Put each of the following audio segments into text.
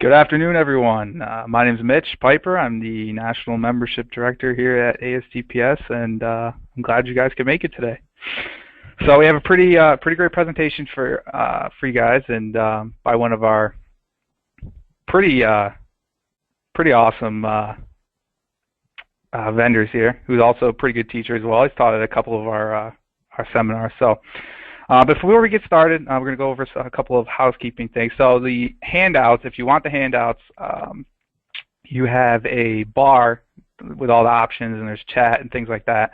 Good afternoon, everyone. My name is Mitch Piper. I'm the National Membership Director here at ASTPS, and I'm glad you guys could make it today. So we have a pretty great presentation for you guys, and by one of our pretty awesome vendors here, who's also a pretty good teacher as well. He's taught at a couple of our seminars. So. Before we get started, we're going to go over a couple of housekeeping things. So the handouts, if you want the handouts, you have a bar with all the options, and there's chat and things like that.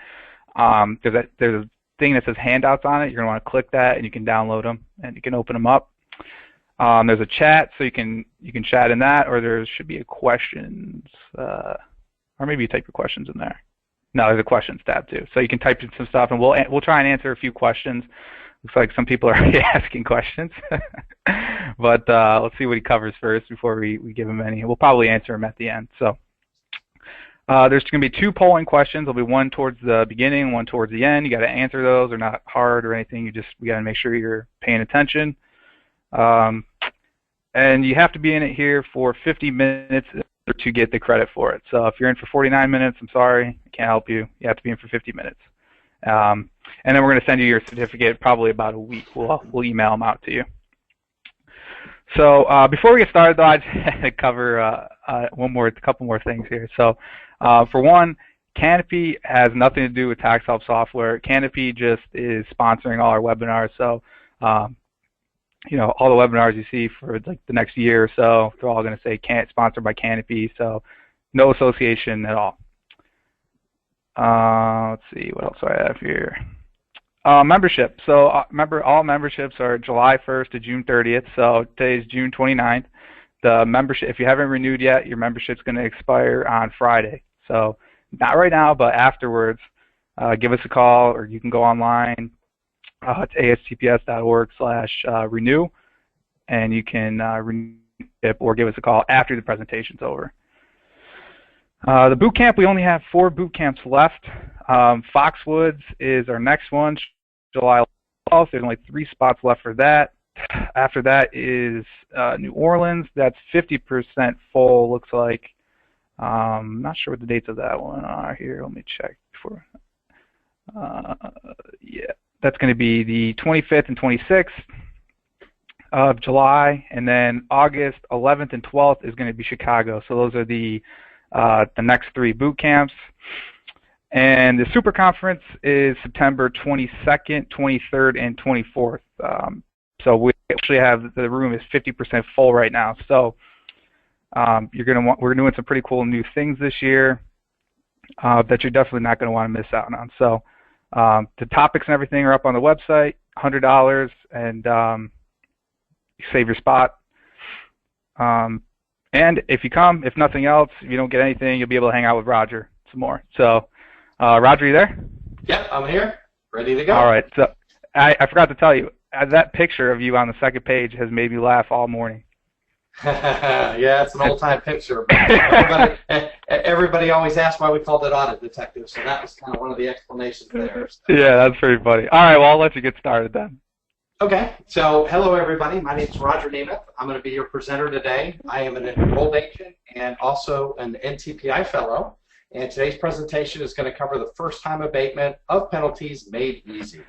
There's a thing that says handouts on it. You're going to want to click that, and you can download them, and you can open them up. There's a chat, so you can chat in that, or there should be a questions, or maybe you type your questions in there. No, there's a questions tab too. So you can type in some stuff, and we'll try and answer a few questions. Looks like some people are already asking questions, but let's see what he covers first before we give him any. We'll probably answer them at the end. So there's going to be 2 polling questions. There'll be one towards the beginning, one towards the end. You got to answer those. They're not hard or anything. We got to make sure you're paying attention. And you have to be in it here for 50 minutes to get the credit for it. So if you're in for 49 minutes, I'm sorry, I can't help you. You have to be in for 50 minutes. And then we're going to send you your certificate probably about a week. We'll email them out to you. So before we get started, though, I just had to cover a couple more things here. So for one, Canopy has nothing to do with Tax Help software. Canopy just is sponsoring all our webinars. So you know, all the webinars you see for like the next year or so, they're all going to say sponsored by Canopy. So no association at all. Let's see, what else do I have here? Membership. So remember, all memberships are July 1st to June 30th. So today is June 29th. The membership, if you haven't renewed yet, your membership's going to expire on Friday. So not right now, but afterwards, give us a call, or you can go online. It's astps.org/renew, and you can renew it, or give us a call after the presentation's over. The boot camp, we only have 4 boot camps left. Foxwoods is our next one, July 12th. There's only 3 spots left for that. After that is New Orleans. That's 50% full, looks like. I'm not sure what the dates of that one are here. Let me check before. Yeah, that's going to be the 25th and 26th of July, and then August 11th and 12th is going to be Chicago. So those are the next 3 boot camps. And the Super Conference is September 22nd, 23rd, and 24th. So we actually have, the room is 50% full right now. So we're doing some pretty cool new things this year that you're definitely not going to want to miss out on. So the topics and everything are up on the website, $100, and you save your spot. And if you come, if nothing else, if you don't get anything, you'll be able to hang out with Roger some more. So, Roger, you there? Yep, I'm here, ready to go. All right. So I forgot to tell you, that picture of you on the second page has made me laugh all morning. Yeah, it's an old-time picture. But everybody always asks why we called it Audit Detective, so that was kind of one of the explanations there. So. Yeah, that's pretty funny. All right, well, I'll let you get started then. Okay, so hello everybody. My name is Roger Nemeth. I'm going to be your presenter today. I am an enrolled agent and also an NTPI fellow. And today's presentation is going to cover the first-time abatement of penalties made easy.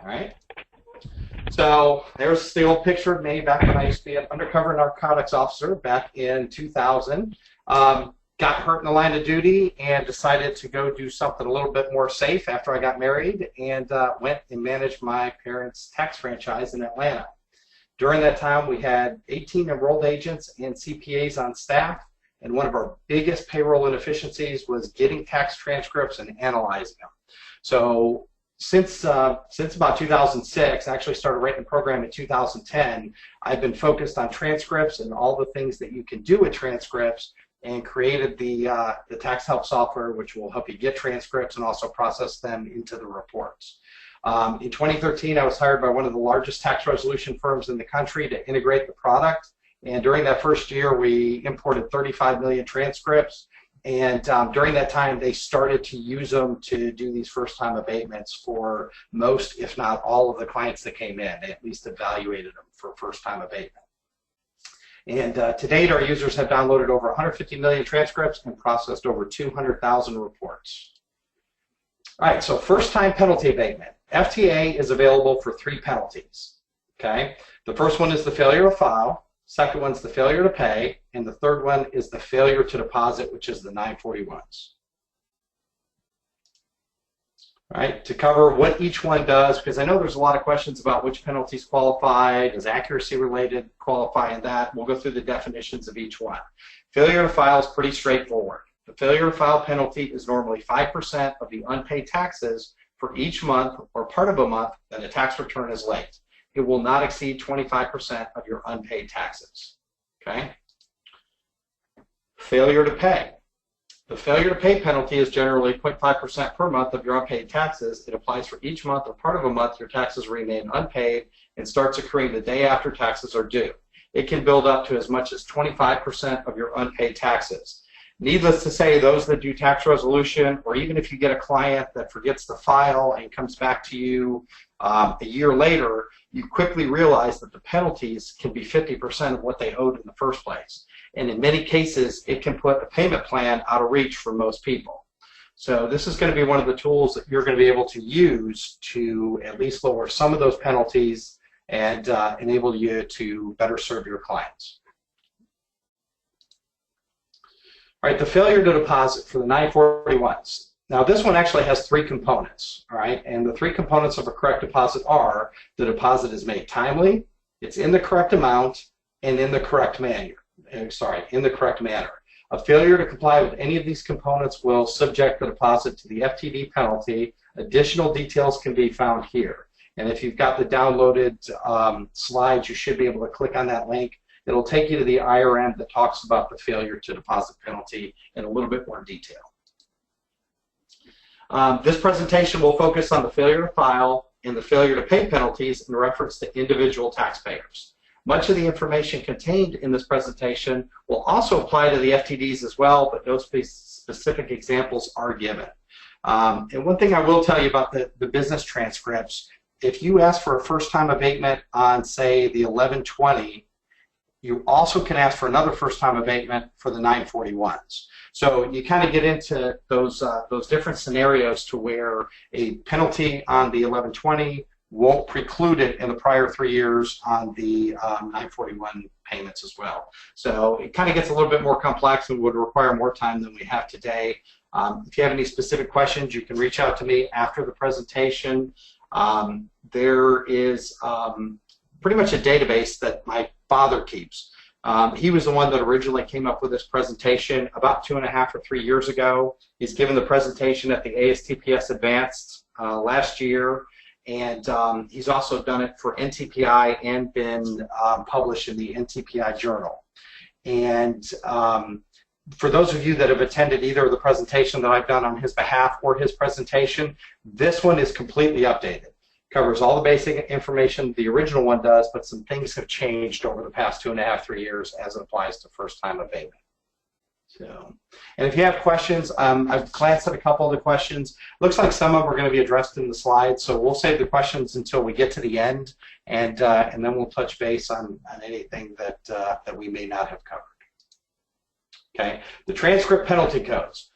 All right. So there's the old picture of me back when I used to be an undercover narcotics officer back in 2000. Got hurt in the line of duty and decided to go do something a little bit more safe after I got married, and went and managed my parents' tax franchise in Atlanta. During that time, we had 18 enrolled agents and CPAs on staff, and one of our biggest payroll inefficiencies was getting tax transcripts and analyzing them. So since about 2006, I actually started writing a program in 2010, I've been focused on transcripts and all the things that you can do with transcripts, and created the Tax Help software, which will help you get transcripts and also process them into the reports. In 2013, I was hired by one of the largest tax resolution firms in the country to integrate the product. And during that first year, we imported 35 million transcripts. And during that time, they started to use them to do these first-time abatements for most, if not all, of the clients that came in. They at least evaluated them for first-time abatement. And to date, our users have downloaded over 150 million transcripts and processed over 200,000 reports. All right, so first-time penalty abatement. FTA is available for 3 penalties. Okay, the first one is the failure to file. Second one's the failure to pay, and the third one is the failure to deposit, which is the 941s. All right, to cover what each one does, because I know there's a lot of questions about which penalties qualify, does accuracy related qualify in that. We'll go through the definitions of each one. Failure to file is pretty straightforward. The failure to file penalty is normally 5% of the unpaid taxes for each month or part of a month that a tax return is late. It will not exceed 25% of your unpaid taxes. Okay? Failure to pay. The failure to pay penalty is generally 0.5% per month of your unpaid taxes. It applies for each month or part of a month your taxes remain unpaid and starts accruing the day after taxes are due. It can build up to as much as 25% of your unpaid taxes. Needless to say, those that do tax resolution, or even if you get a client that forgets to file and comes back to you a year later, you quickly realize that the penalties can be 50% of what they owed in the first place. And in many cases, it can put a payment plan out of reach for most people. So this is going to be one of the tools that you're going to be able to use to at least lower some of those penalties and enable you to better serve your clients. All right, the failure to deposit for the 941s. Now this one actually has 3 components, all right? And the 3 components of a correct deposit are: the deposit is made timely, it's in the correct amount, and in the correct manner. In the correct manner. A failure to comply with any of these components will subject the deposit to the FTD penalty. Additional details can be found here. And if you've got the downloaded slides, you should be able to click on that link. It'll take you to the IRM that talks about the failure to deposit penalty in a little bit more detail. This presentation will focus on the failure to file and the failure to pay penalties in reference to individual taxpayers. Much of the information contained in this presentation will also apply to the FTDs as well, but no specific examples are given. And one thing I will tell you about the business transcripts, if you ask for a first-time abatement on, say, the 1120, you also can ask for another first-time abatement for the 941s. So you kind of get into those different scenarios to where a penalty on the 1120 won't preclude it in the prior 3 years on the 941 payments as well. So it kind of gets a little bit more complex and would require more time than we have today. If you have any specific questions, you can reach out to me after the presentation. There is pretty much a database that my father keeps. He was the one that originally came up with this presentation about 2.5 or 3 years ago. He's given the presentation at the ASTPS Advanced last year. And he's also done it for NTPI and been published in the NTPI Journal. And for those of you that have attended either of the presentation that I've done on his behalf or his presentation, this one is completely updated. Covers all the basic information the original one does, but some things have changed over the past 2.5, 3 years as it applies to first-time abatement. So, and if you have questions, I've glanced at a couple of the questions. Looks like some of them are going to be addressed in the slides, so we'll save the questions until we get to the end, and then we'll touch base on anything that we may not have covered. Okay, the transcript penalty codes.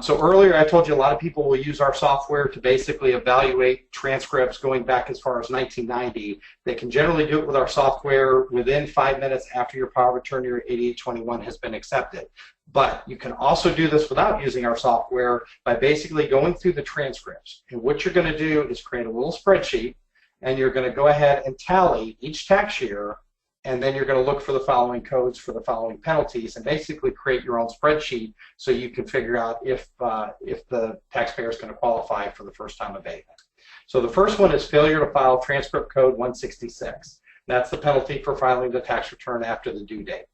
So earlier I told you a lot of people will use our software to basically evaluate transcripts going back as far as 1990. They can generally do it with our software within 5 minutes after your power of attorney or 8821 has been accepted. But you can also do this without using our software by basically going through the transcripts. And what you're going to do is create a little spreadsheet, and you're going to go ahead and tally each tax year, and then you're going to look for the following codes for the following penalties and basically create your own spreadsheet so you can figure out if the taxpayer is going to qualify for the first-time abatement. So the first one is failure to file transcript code 166. That's the penalty for filing the tax return after the due date.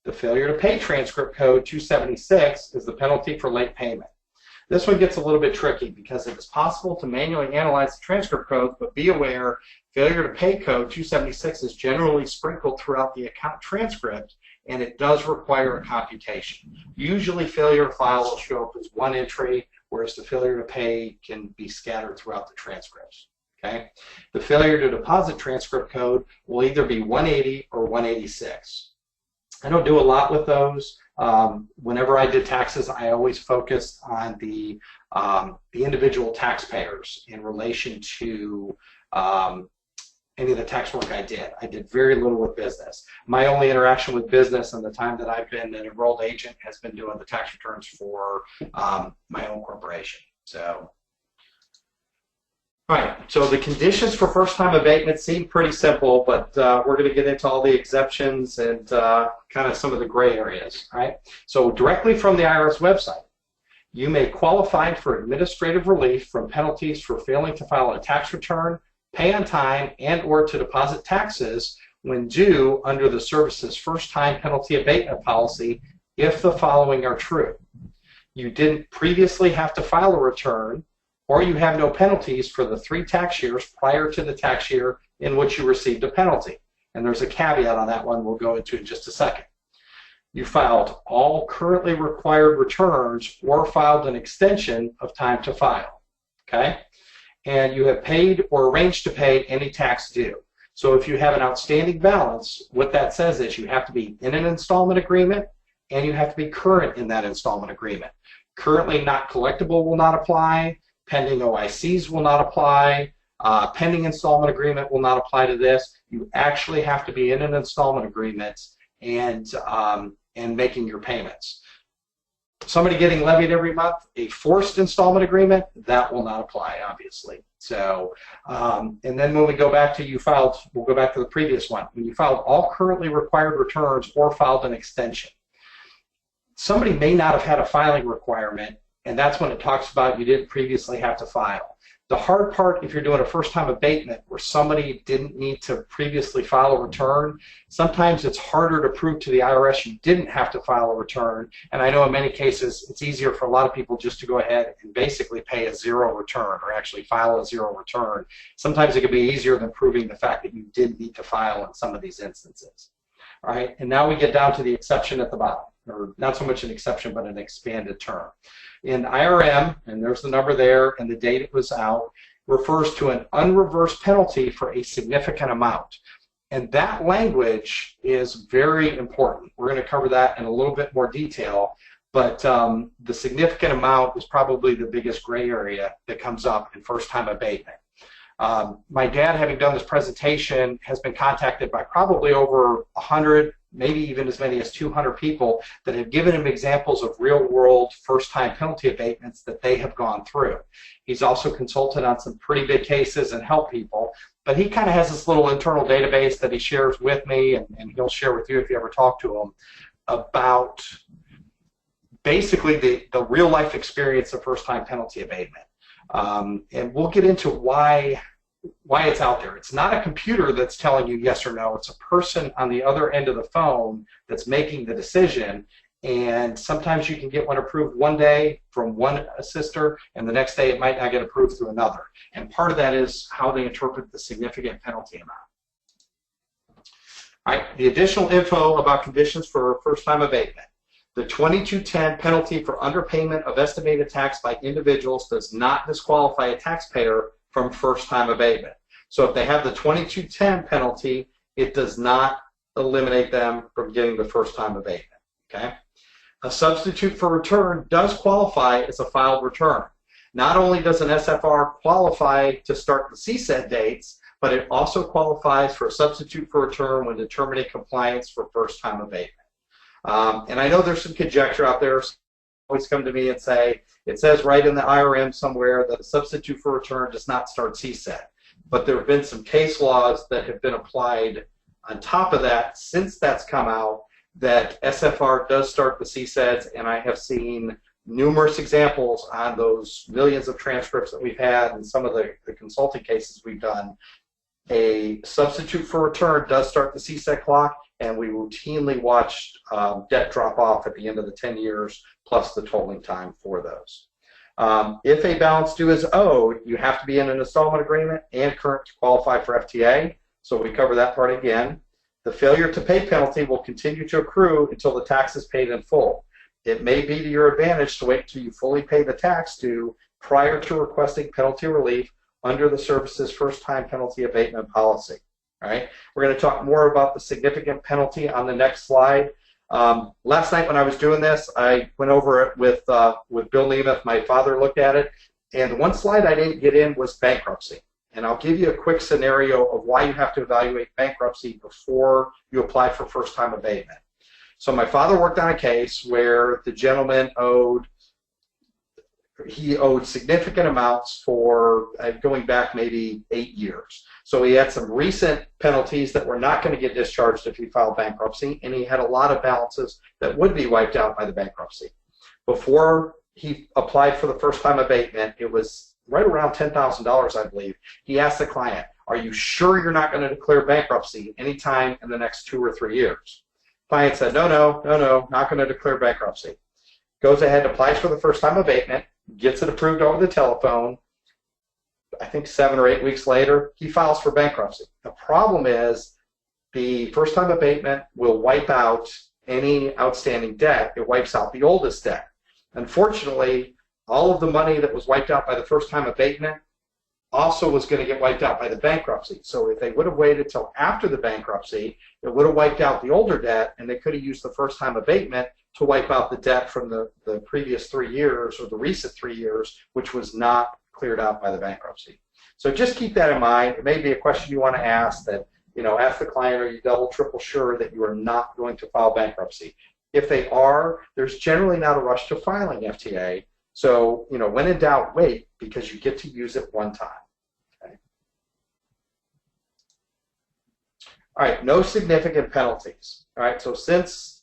The failure to pay transcript code 276 is the penalty for late payment. This one gets a little bit tricky because it is possible to manually analyze the transcript code, but be aware, failure to pay code 276 is generally sprinkled throughout the account transcript, and it does require a computation. Usually failure to file will show up as one entry, whereas the failure to pay can be scattered throughout the transcripts. Okay? The failure to deposit transcript code will either be 180 or 186. I don't do a lot with those. Whenever I did taxes, I always focused on the individual taxpayers in relation to any of the tax work I did. I did very little with business. My only interaction with business in the time that I've been an enrolled agent has been doing the tax returns for my own corporation. So, all right, so the conditions for first-time abatement seem pretty simple, but we're going to get into all the exceptions and kind of some of the gray areas, all right? So directly from the IRS website, you may qualify for administrative relief from penalties for failing to file a tax return, pay on time, and or to deposit taxes when due under the service's first-time penalty abatement policy if the following are true. You didn't previously have to file a return, or you have no penalties for the 3 tax years prior to the tax year in which you received a penalty. And there's a caveat on that one we'll go into in just a second. You filed all currently required returns or filed an extension of time to file, okay? And you have paid or arranged to pay any tax due. So if you have an outstanding balance, what that says is you have to be in an installment agreement and you have to be current in that installment agreement. Currently not collectible will not apply. Pending OICs will not apply. Pending installment agreement will not apply to this. You actually have to be in an installment agreement and making your payments. Somebody getting levied every month, a forced installment agreement, that will not apply, obviously. So, and then when we go back to we'll go back to the previous one. When you filed all currently required returns or filed an extension, somebody may not have had a filing requirement, and that's when it talks about you didn't previously have to file. The hard part, if you're doing a first-time abatement where somebody didn't need to previously file a return, sometimes it's harder to prove to the IRS you didn't have to file a return. And I know in many cases it's easier for a lot of people just to go ahead and basically pay a 0 return or actually file a 0 return. Sometimes it can be easier than proving the fact that you did need to file in some of these instances. All right, and now we get down to the exception at the bottom, or not so much an exception, but an expanded term. In IRM, and there's the number there and the date it was out, refers to an unreversed penalty for a significant amount. And that language is very important. We're going to cover that in a little bit more detail, but the significant amount is probably the biggest gray area that comes up in first-time abatement. My dad, having done this presentation, has been contacted by probably over 100, maybe even as many as 200 people that have given him examples of real-world first-time penalty abatements that they have gone through. He's also consulted on some pretty big cases and helped people, but he kind of has this little internal database that he shares with me, and he'll share with you if you ever talk to him, about basically the real-life experience of first-time penalty abatement. And we'll get into why it's out there. It's not a computer that's telling you yes or no. It's a person on the other end of the phone that's making the decision. And sometimes you can get one approved one day from one assister, and the next day it might not get approved through another. And part of that is how they interpret the significant penalty amount. All right, the additional info about conditions for first-time abatement. The 2210 penalty for underpayment of estimated tax by individuals does not disqualify a taxpayer from first-time abatement. So if they have the 2210 penalty, it does not eliminate them from getting the first-time abatement. Okay? A substitute for return does qualify as a filed return. Not only does an SFR qualify to start the CSED dates, but it also qualifies for a substitute for return when determining compliance for first-time abatement. And I know there's some conjecture out there. Always come to me and say, it says right in the IRM somewhere that a substitute for return does not start CSED. But there have been some case laws that have been applied on top of that since that's come out, that SFR does start the CSEDs, and I have seen numerous examples on those millions of transcripts that we've had and some of the consulting cases we've done. A substitute for return does start the CSED clock, and we routinely watch debt drop off at the end of the 10 years plus the tolling time for those. If a balance due is owed, you have to be in an installment agreement and current to qualify for FTA, so we cover that part again. The failure to pay penalty will continue to accrue until the tax is paid in full. It may be to your advantage to wait until you fully pay the tax due prior to requesting penalty relief under the service's first-time penalty abatement policy. All right? We're going to talk more about the significant penalty on the next slide. Last night when I was doing this, I went over it with Bill Nemeth. My father looked at it, and the one slide I didn't get in was bankruptcy. And I'll give you a quick scenario of why you have to evaluate bankruptcy before you apply for first-time abatement. So my father worked on a case where the gentleman owed significant amounts for going back maybe 8 years. So he had some recent penalties that were not going to get discharged if he filed bankruptcy, and he had a lot of balances that would be wiped out by the bankruptcy. Before he applied for the first-time abatement, it was right around $10,000, I believe. He asked the client, "Are you sure you're not going to declare bankruptcy anytime in the next 2 or 3 years?" Client said, no, not going to declare bankruptcy. Goes ahead, applies for the first-time abatement, gets it approved over the telephone. I think 7 or 8 weeks later, he files for bankruptcy. The problem is the first-time abatement will wipe out any outstanding debt. It wipes out the oldest debt. Unfortunately, all of the money that was wiped out by the first-time abatement also was going to get wiped out by the bankruptcy. So if they would have waited till after the bankruptcy, it would have wiped out the older debt, and they could have used the first-time abatement to wipe out the debt from the previous 3 years or the recent 3 years, which was not cleared out by the bankruptcy. So just keep that in mind. It may be a question you want to ask that, ask the client, are you double, triple sure that you are not going to file bankruptcy? If they are, there's generally not a rush to filing FTA. So, when in doubt, wait, because you get to use it one time. Okay? All right, no significant penalties. All right, so since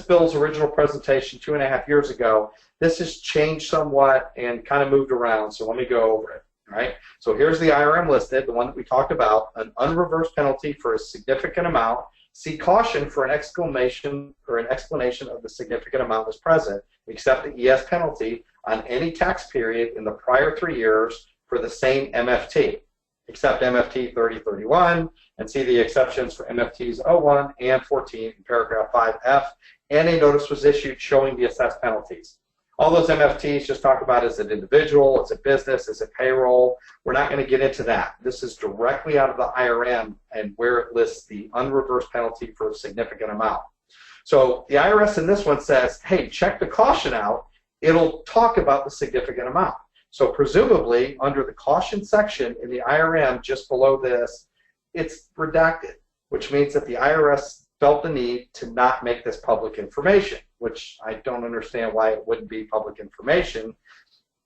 Bill's original presentation 2.5 years ago, this has changed somewhat and kind of moved around, so let me go over it. All right, so here's the IRM listed, the one that we talked about, an unreversed penalty for a significant amount. See caution for an explanation of the significant amount was present, except the ES penalty on any tax period in the prior 3 years for the same MFT, except MFT 3031, and see the exceptions for MFTs 01 and 14 in paragraph 5F, and a notice was issued showing the assessed penalties. All those MFTs just talk about is it individual, is it business, is it payroll. We're not going to get into that. This is directly out of the IRM and where it lists the unreversed penalty for a significant amount. So the IRS in this one says, hey, check the caution out. It'll talk about the significant amount. So presumably under the caution section in the IRM just below this, it's redacted, which means that the IRS felt the need to not make this public information, which I don't understand why it wouldn't be public information.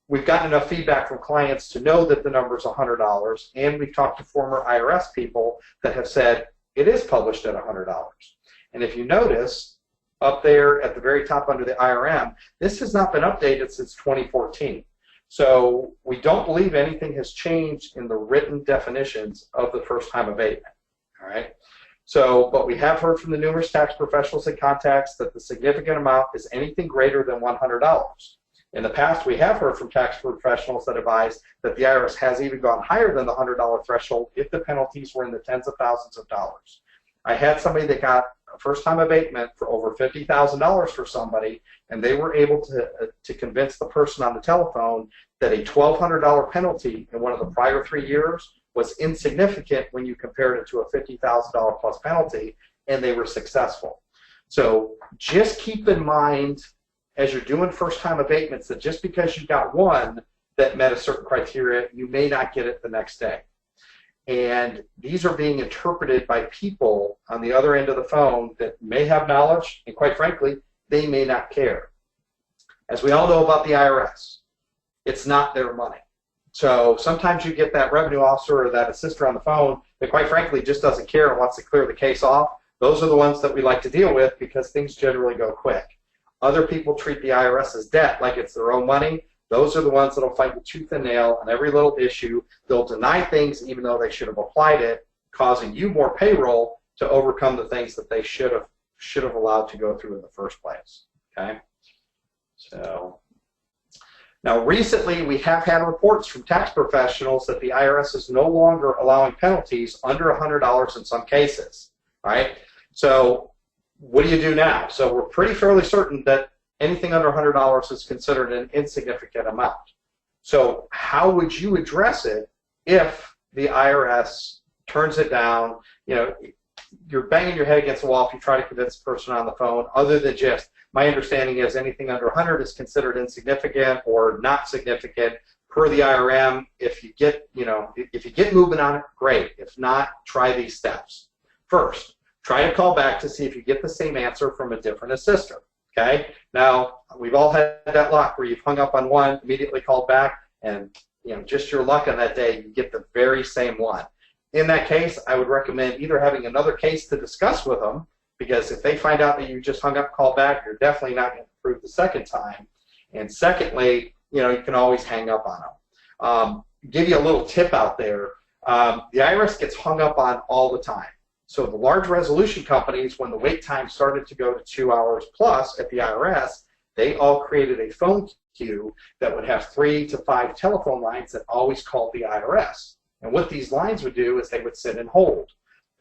We've gotten enough feedback from clients to know that the number is $100, and we've talked to former IRS people that have said it is published at $100. And if you notice, up there at the very top under the IRM, this has not been updated since 2014. So we don't believe anything has changed in the written definitions of the first-time abatement. All right. So, but we have heard from the numerous tax professionals and contacts that the significant amount is anything greater than $100. In the past, we have heard from tax professionals that advise that the IRS has even gone higher than the $100 threshold if the penalties were in the tens of thousands of dollars. I had somebody that got a first-time abatement for over $50,000 for somebody, and they were able to convince the person on the telephone that a $1,200 penalty in one of the prior 3 years was insignificant when you compared it to a $50,000 plus penalty, and they were successful. So just keep in mind as you're doing first-time abatements that just because you got one that met a certain criteria, you may not get it the next day. And these are being interpreted by people on the other end of the phone that may have knowledge, and quite frankly, they may not care. As we all know about the IRS, it's not their money. So sometimes you get that revenue officer or that assistant on the phone that quite frankly just doesn't care and wants to clear the case off. Those are the ones that we like to deal with because things generally go quick. Other people treat the IRS as debt like it's their own money. Those are the ones that will fight with tooth and nail on every little issue. They'll deny things even though they should have applied it, causing you more payroll to overcome the things that they should have allowed to go through in the first place. Okay? So now recently we have had reports from tax professionals that the IRS is no longer allowing penalties under $100 in some cases. All right? So what do you do now? So we're pretty fairly certain that anything under $100 is considered an insignificant amount. So how would you address it if the IRS turns it down? You know, you're banging your head against the wall if you try to convince a person on the phone, other than just, my understanding is anything under 100 is considered insignificant or not significant per the IRM. If you get, if you get moving on it, great. If not, try these steps. First, try to call back to see if you get the same answer from a different assister. Okay? Now, we've all had that luck where you've hung up on one, immediately called back, and just your luck on that day, you get the very same one. In that case, I would recommend either having another case to discuss with them, because if they find out that you just hung up, called back, you're definitely not going to improve the second time. And secondly, you can always hang up on them. Give you a little tip out there. The IRS gets hung up on all the time. So the large resolution companies, when the wait time started to go to 2 hours plus at the IRS, they all created a phone queue that would have 3 to 5 telephone lines that always called the IRS. And what these lines would do is they would sit and hold.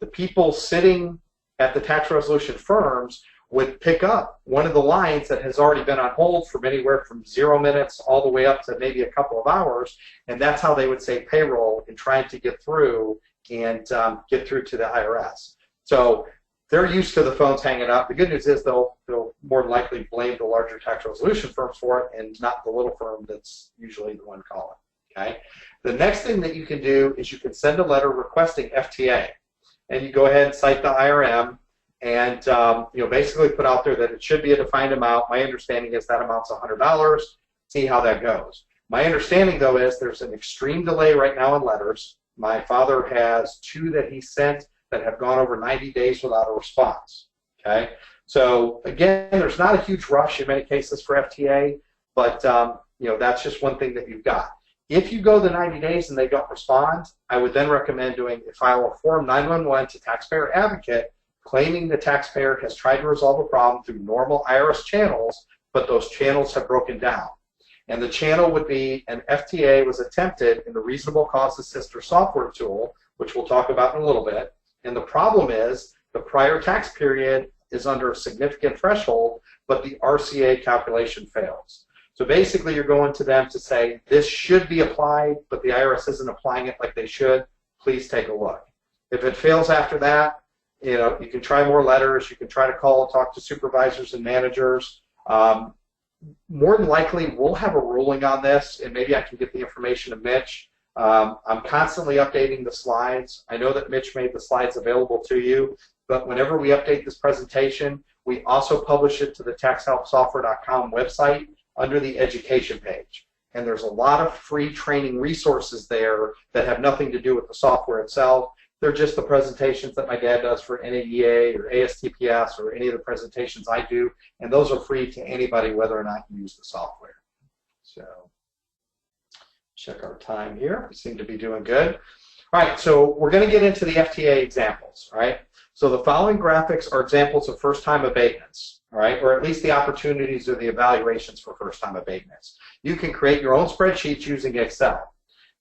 The people sitting at the tax resolution firms would pick up one of the lines that has already been on hold from anywhere from 0 minutes all the way up to maybe a couple of hours, and that's how they would save payroll in trying to get through and get through to the IRS. So they're used to the phones hanging up. The good news is they'll more than likely blame the larger tax resolution firms for it and not the little firm that's usually the one calling. Okay? The next thing that you can do is you can send a letter requesting FTA, and you go ahead and cite the IRM and basically put out there that it should be a defined amount. My understanding is that amount's $100. See how that goes. My understanding, though, is there's an extreme delay right now in letters. My father has 2 that he sent that have gone over 90 days without a response. Okay, so again, there's not a huge rush in many cases for FTA, but that's just one thing that you've got. If you go the 90 days and they don't respond, I would then recommend file a Form 911 to Taxpayer Advocate, claiming the taxpayer has tried to resolve a problem through normal IRS channels, but those channels have broken down. And the channel would be an FTA was attempted in the Reasonable Cause Assister software tool, which we'll talk about in a little bit. And the problem is the prior tax period is under a significant threshold, but the RCA calculation fails. So basically you're going to them to say, this should be applied, but the IRS isn't applying it like they should. Please take a look. If it fails after that, you can try more letters. You can try to call and talk to supervisors and managers. More than likely, we'll have a ruling on this, and maybe I can get the information to Mitch. I'm constantly updating the slides. I know that Mitch made the slides available to you, but whenever we update this presentation, we also publish it to the taxhelpsoftware.com website under the education page. And there's a lot of free training resources there that have nothing to do with the software itself. They're just the presentations that my dad does for NADA or ASTPS or any of the presentations I do, and those are free to anybody whether or not you use the software. So check our time here. We seem to be doing good. All right, so we're going to get into the FTA examples, all right? So the following graphics are examples of first-time abatements, all right, or at least the opportunities or the evaluations for first-time abatements. You can create your own spreadsheets using Excel.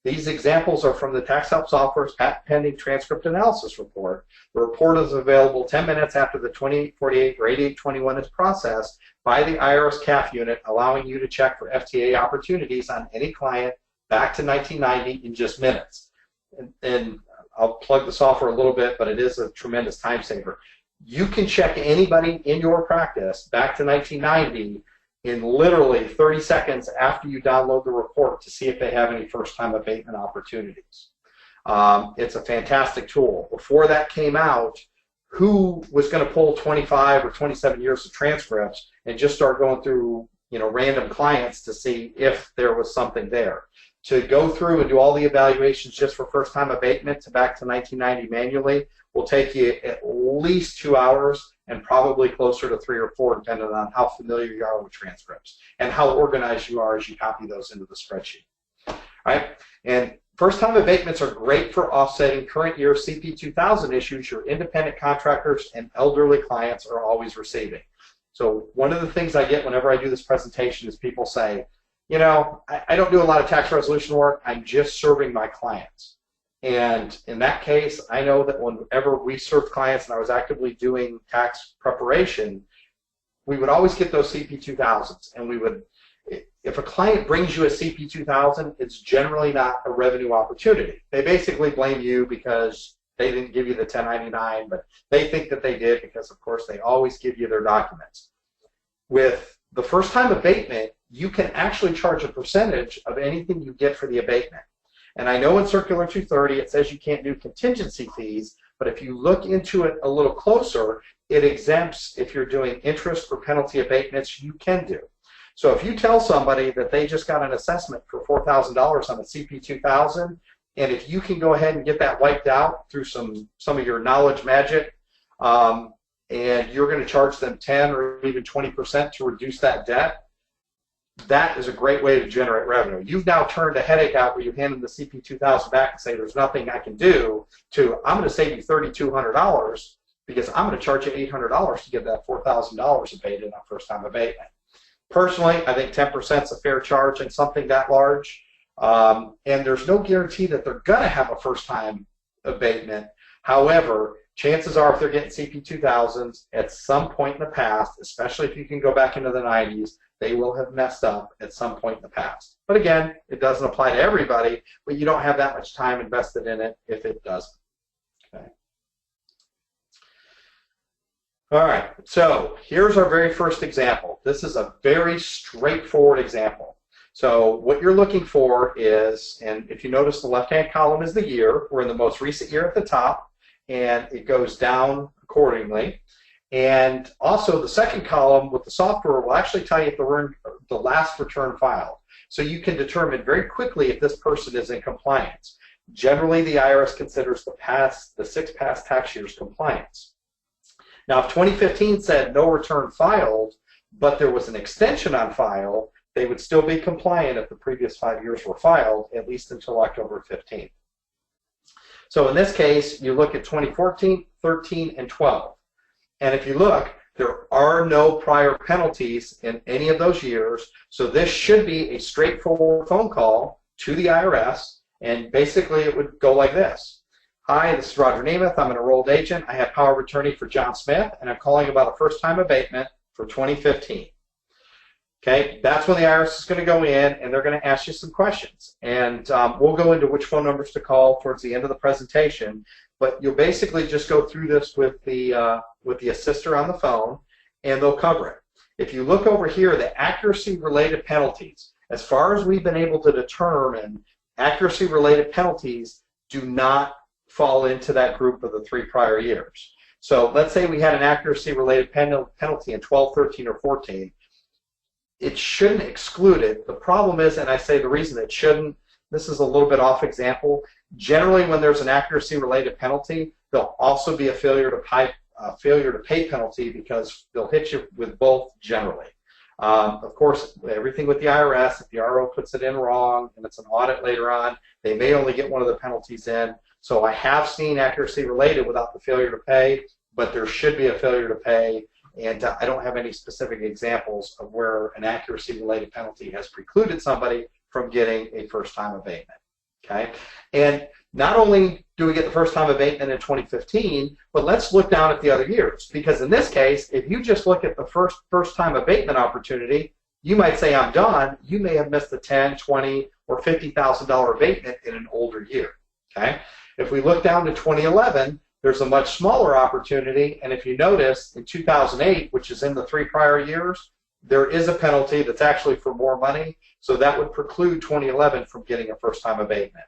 These examples are from the Tax Help Software's Patent Pending Transcript Analysis Report. The report is available 10 minutes after the 2848 or 8821 is processed by the IRS CAF unit, allowing you to check for FTA opportunities on any client back to 1990 in just minutes. And I'll plug the software a little bit, but it is a tremendous time saver. You can check anybody in your practice back to 1990 in literally 30 seconds after you download the report to see if they have any first-time abatement opportunities. It's a fantastic tool. Before that came out, who was going to pull 25 or 27 years of transcripts and just start going through random clients to see if there was something there? To go through and do all the evaluations just for first-time abatement to back to 1990 manually will take you at least 2 hours and probably closer to 3 or 4, depending on how familiar you are with transcripts and how organized you are as you copy those into the spreadsheet. All right? And first-time abatements are great for offsetting current year CP 2000 issues your independent contractors and elderly clients are always receiving. So one of the things I get whenever I do this presentation is people say, I don't do a lot of tax resolution work. I'm just serving my clients. And in that case, I know that whenever we served clients and I was actively doing tax preparation, we would always get those CP 2000s. And we would, if a client brings you a CP 2000, it's generally not a revenue opportunity. They basically blame you because they didn't give you the 1099, but they think that they did because, of course, they always give you their documents. With the first-time abatement, you can actually charge a percentage of anything you get for the abatement. And I know in Circular 230 it says you can't do contingency fees, but if you look into it a little closer, it exempts if you're doing interest or penalty abatements, you can do. So if you tell somebody that they just got an assessment for $4,000 on a CP2000, and if you can go ahead and get that wiped out through some of your knowledge magic, and you're going to charge them 10 or even 20% to reduce that debt, that is a great way to generate revenue. You've now turned a headache out where you hand them the CP2000 back and say, there's nothing I can do, to I'm going to save you $3,200 because I'm going to charge you $800 to get that $4,000 abated on first-time abatement. Personally, I think 10% is a fair charge in something that large, and there's no guarantee that they're going to have a first-time abatement. However, chances are if they're getting CP2000s at some point in the past, especially if you can go back into the 90s, they will have messed up at some point in the past. But again, it doesn't apply to everybody, but you don't have that much time invested in it if it doesn't. Okay. All right, so here's our very first example. This is a very straightforward example. So what you're looking for is, and if you notice the left-hand column is the year, we're in the most recent year at the top, and it goes down accordingly. And also the second column with the software will actually tell you if the last return filed. So you can determine very quickly if this person is in compliance. Generally, the IRS considers the 6 past tax years compliance. Now, if 2015 said no return filed, but there was an extension on file, they would still be compliant if the previous 5 years were filed, at least until October 15. So in this case, you look at 2014, 13, and 12. And if you look, there are no prior penalties in any of those years, so this should be a straightforward phone call to the IRS, and basically it would go like this. Hi, this is Roger Nemeth. I'm an enrolled agent. I have power of attorney for John Smith, and I'm calling about a first-time abatement for 2015. Okay, that's when the IRS is going to go in, and they're going to ask you some questions. And we'll go into which phone numbers to call towards the end of the presentation. But you'll basically just go through this with the assister on the phone, and they'll cover it. If you look over here, the accuracy-related penalties, as far as we've been able to determine, accuracy-related penalties do not fall into that group of the 3 prior years. So let's say we had an accuracy-related penalty in 12, 13, or 14. It shouldn't exclude it. The problem is, and I say the reason it shouldn't, this is a little bit off example. Generally, when there's an accuracy-related penalty, there'll also be a failure to pay penalty because they'll hit you with both generally. Of course, everything with the IRS, if the RO puts it in wrong and it's an audit later on, they may only get one of the penalties in. So I have seen accuracy-related without the failure to pay, but there should be a failure to pay. And I don't have any specific examples of where an accuracy-related penalty has precluded somebody from getting a first-time abatement. Okay, and not only do we get the first-time abatement in 2015, but let's look down at the other years. Because in this case, if you just look at the first-time abatement opportunity, you might say, I'm done. You may have missed the $10,000, $20,000, or $50,000 abatement in an older year. Okay, if we look down to 2011, there's a much smaller opportunity, and if you notice, in 2008, which is in the 3 prior years, there is a penalty that's actually for more money, so that would preclude 2011 from getting a first-time abatement.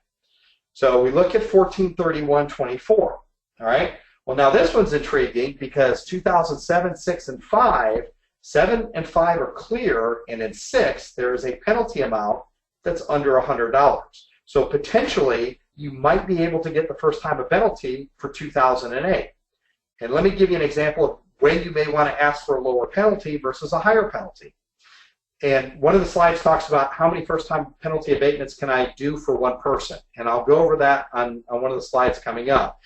So we look at 1431-24, all right? Well, now this one's intriguing because 2007, 6, and 5, 7 and 5 are clear, and in 6, there is a penalty amount that's under $100. So potentially, you might be able to get the first-time penalty for 2008. And let me give you an example of when you may want to ask for a lower penalty versus a higher penalty. And one of the slides talks about how many first-time penalty abatements can I do for one person. And I'll go over that on one of the slides coming up.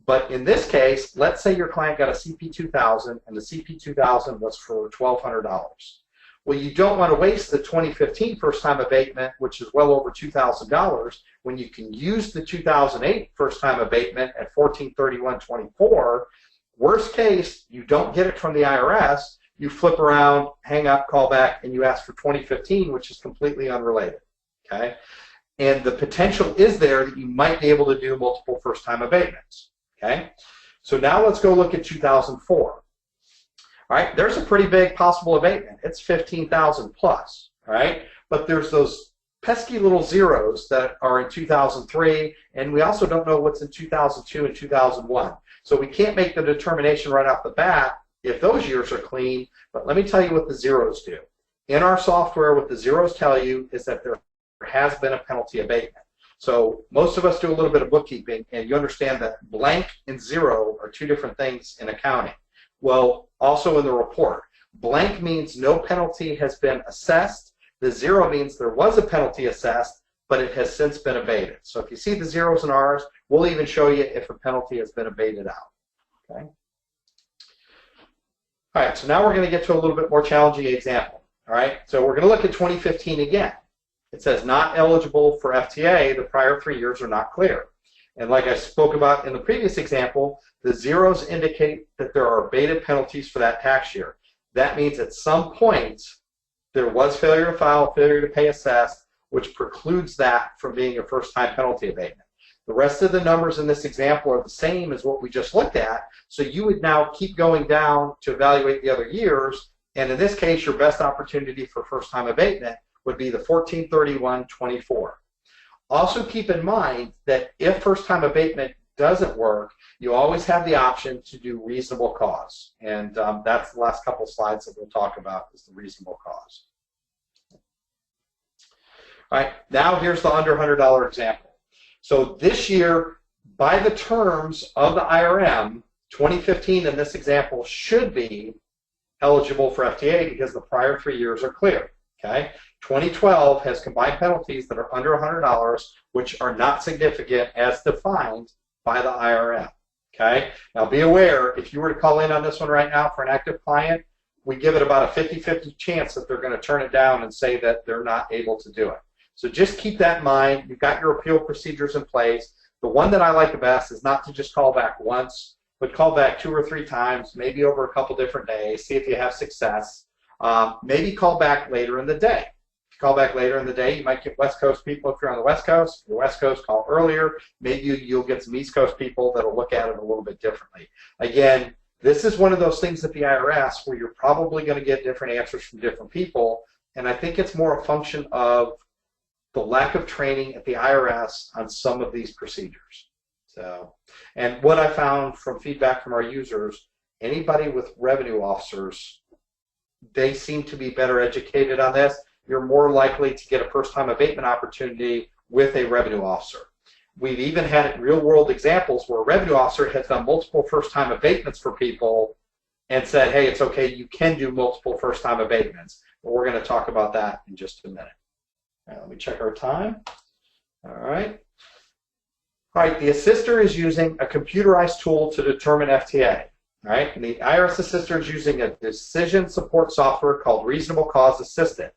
But in this case, let's say your client got a CP2000 and the CP2000 was for $1,200. Well, you don't want to waste the 2015 first-time abatement, which is well over $2,000, when you can use the 2008 first-time abatement at 1431-24. Worst case, you don't get it from the IRS, you flip around, hang up, call back, and you ask for 2015, which is completely unrelated. Okay? And the potential is there that you might be able to do multiple first-time abatements. Okay, so now let's go look at 2004. All right, there's a pretty big possible abatement. It's 15,000 plus. All right, but there's those pesky little zeros that are in 2003, and we also don't know what's in 2002 and 2001. So we can't make the determination right off the bat if those years are clean, but let me tell you what the zeros do. In our software, what the zeros tell you is that there has been a penalty abatement. So most of us do a little bit of bookkeeping, and you understand that blank and zero are two different things in accounting. Well, also in the report, blank means no penalty has been assessed. The zero means there was a penalty assessed, but it has since been abated. So if you see the zeros in ours, we'll even show you if a penalty has been abated out. Okay. All right, so now we're going to get to a little bit more challenging example. All right, so we're going to look at 2015 again. It says not eligible for FTA, the prior 3 years are not clear. And like I spoke about in the previous example, the zeros indicate that there are abated penalties for that tax year. That means at some point there was failure to file, failure to pay assessed, which precludes that from being a first-time penalty abatement. The rest of the numbers in this example are the same as what we just looked at, so you would now keep going down to evaluate the other years, and in this case, your best opportunity for first-time abatement would be the 14/31/24. Also keep in mind that if first-time abatement doesn't work, you always have the option to do reasonable cause, and that's the last couple slides that we'll talk about is the reasonable cause. All right, now here's the under $100 example. So this year, by the terms of the IRM, 2015 in this example should be eligible for FTA because the prior 3 years are clear. Okay, 2012 has combined penalties that are under $100, which are not significant as defined by the IRM. Okay, now be aware, if you were to call in on this one right now for an active client, we give it about a 50-50 chance that they're going to turn it down and say that they're not able to do it. So just keep that in mind. You've got your appeal procedures in place. The one that I like the best is not to just call back once, but call back 2 or 3 times, maybe over a couple different days, see if you have success. Maybe call back later in the day. If you call back later in the day, you might get West Coast people if you're on the West Coast. If you're West Coast, call earlier. Maybe you'll get some East Coast people that'll look at it a little bit differently. Again, this is one of those things at the IRS where you're probably going to get different answers from different people, and I think it's more a function of the lack of training at the IRS on some of these procedures. So, and what I found from feedback from our users, anybody with revenue officers, they seem to be better educated on this. You're more likely to get a first-time abatement opportunity with a revenue officer. We've even had real-world examples where a revenue officer has done multiple first-time abatements for people and said, hey, it's okay, you can do multiple first-time abatements. But we're going to talk about that in just a minute. Right, let me check our time. All right. All right, the assister is using a computerized tool to determine FTA. All right, and the IRS Assister is using a decision support software called Reasonable Cause Assistant.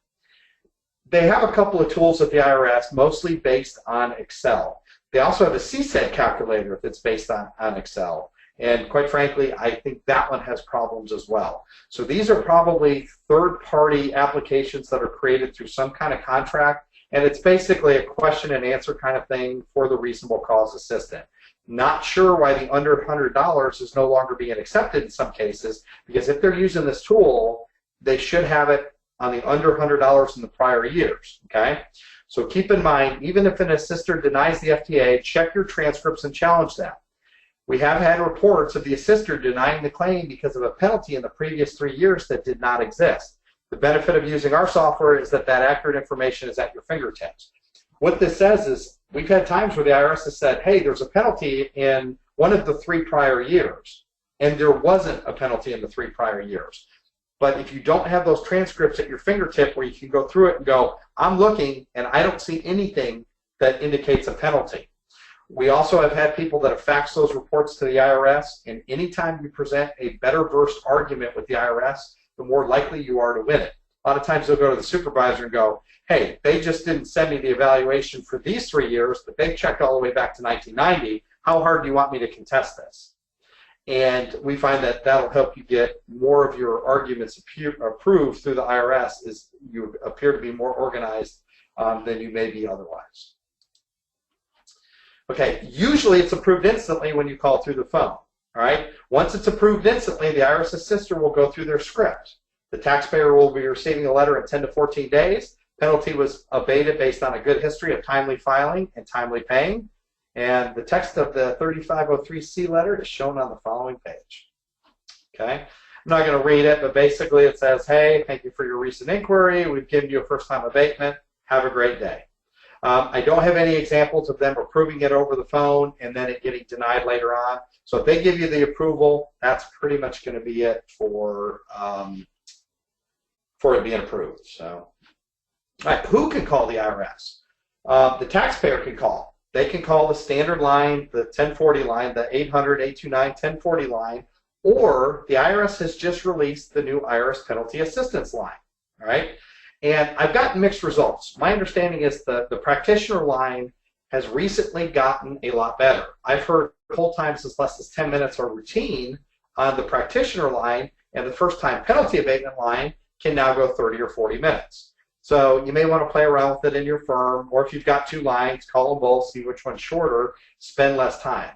They have a couple of tools at the IRS, mostly based on Excel. They also have a CSED calculator that's based on Excel. And quite frankly, I think that one has problems as well. So these are probably third-party applications that are created through some kind of contract, and it's basically a question and answer kind of thing for the Reasonable Cause Assistant. Not sure why the under $100 is no longer being accepted in some cases, because if they're using this tool, they should have it on the under $100 in the prior years, okay? So keep in mind, even if an assister denies the FTA, check your transcripts and challenge them. We have had reports of the assister denying the claim because of a penalty in the previous 3 years that did not exist. The benefit of using our software is that that accurate information is at your fingertips. What this says is we've had times where the IRS has said, hey, there's a penalty in one of the 3 prior years, and there wasn't a penalty in the 3 prior years. But if you don't have those transcripts at your fingertip where you can go through it and go, I'm looking and I don't see anything that indicates a penalty. We also have had people that have faxed those reports to the IRS, and anytime you present a better versed argument with the IRS, the more likely you are to win it. A lot of times they'll go to the supervisor and go, hey, they just didn't send me the evaluation for these 3 years, but they checked all the way back to 1990. How hard do you want me to contest this? And we find that that'll help you get more of your arguments approved through the IRS, as you appear to be more organized than you may be otherwise. Okay, usually it's approved instantly when you call through the phone. All right. Once it's approved instantly, the IRS assistant will go through their script. The taxpayer will be receiving a letter in 10 to 14 days. Penalty was abated based on a good history of timely filing and timely paying. And the text of the 3503C letter is shown on the following page. Okay. I'm not going to read it, but basically it says, hey, thank you for your recent inquiry. We've given you a first-time abatement. Have a great day. I don't have any examples of them approving it over the phone and then it getting denied later on. So if they give you the approval, that's pretty much going to be it for it being approved. So, all right, who can call the IRS? The taxpayer can call. They can call the standard line, the 1040 line, the 800-829-1040 line, or the IRS has just released the new IRS penalty assistance line. All right. And I've gotten mixed results. My understanding is the practitioner line has recently gotten a lot better. I've heard hold times as less as 10 minutes are routine on the practitioner line, and the first-time penalty abatement line can now go 30 or 40 minutes. So you may want to play around with it in your firm, or if you've got two lines, call them both, see which one's shorter, spend less time.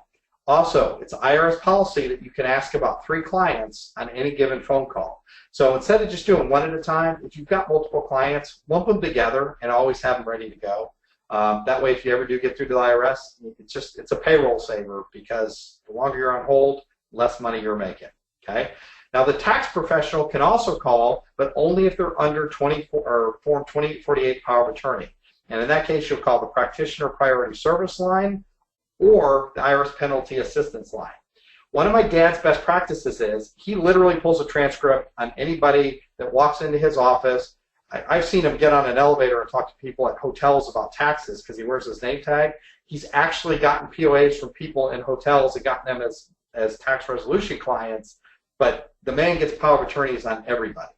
Also, it's IRS policy that you can ask about 3 clients on any given phone call. So instead of just doing one at a time, if you've got multiple clients, lump them together and always have them ready to go. That way, if you ever do get through to the IRS, it's a payroll saver because the longer you're on hold, less money you're making. Okay. Now the tax professional can also call, but only if they're under 24 or Form 2048 power of attorney. And in that case, you'll call the practitioner priority service line or the IRS penalty assistance line. One of my dad's best practices is he literally pulls a transcript on anybody that walks into his office. I've seen him get on an elevator and talk to people at hotels about taxes because he wears his name tag. He's actually gotten POAs from people in hotels and gotten them as tax resolution clients, but the man gets power of attorneys on everybody.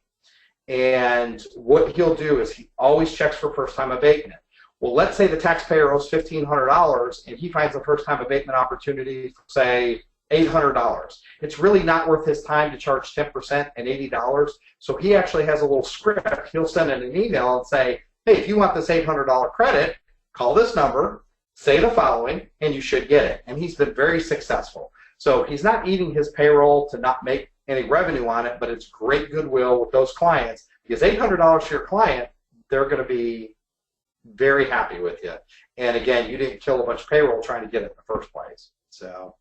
And what he'll do is he always checks for first-time abatement. Well, let's say the taxpayer owes $1,500 and he finds a first-time abatement opportunity for, say, $800. It's really not worth his time to charge 10% and $80. So he actually has a little script. He'll send in an email and say, hey, if you want this $800 credit, call this number, say the following, and you should get it. And he's been very successful. So he's not eating his payroll to not make any revenue on it, but it's great goodwill with those clients because $800 to your client, they're going to be very happy with you. And again, you didn't kill a bunch of payroll trying to get it in the first place. So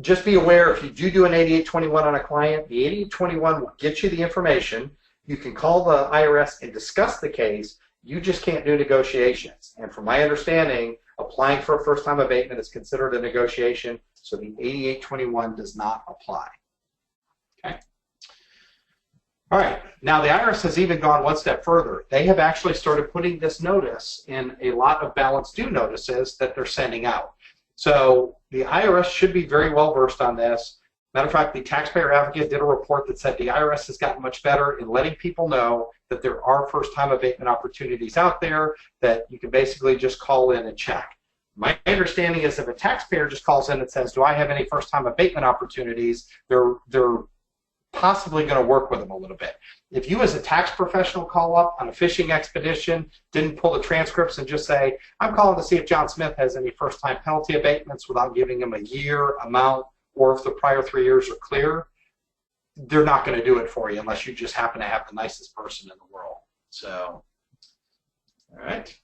just be aware, if you do an 8821 on a client, the 8821 will get you the information. You can call the IRS and discuss the case. You just can't do negotiations. And from my understanding, applying for a first-time abatement is considered a negotiation, so the 8821 does not apply. Okay. All right. Now, the IRS has even gone one step further. They have actually started putting this notice in a lot of balance due notices that they're sending out. So the IRS should be very well versed on this. Matter of fact, the Taxpayer Advocate did a report that said the IRS has gotten much better in letting people know that there are first-time abatement opportunities out there that you can basically just call in and check. My understanding is if a taxpayer just calls in and says, do I have any first-time abatement opportunities, they're possibly going to work with them a little bit. If you as a tax professional call up on a fishing expedition, didn't pull the transcripts and just say, I'm calling to see if John Smith has any first-time penalty abatements without giving him a year, amount, or if the prior 3 years are clear, they're not going to do it for you unless you just happen to have the nicest person in the world. So, all right.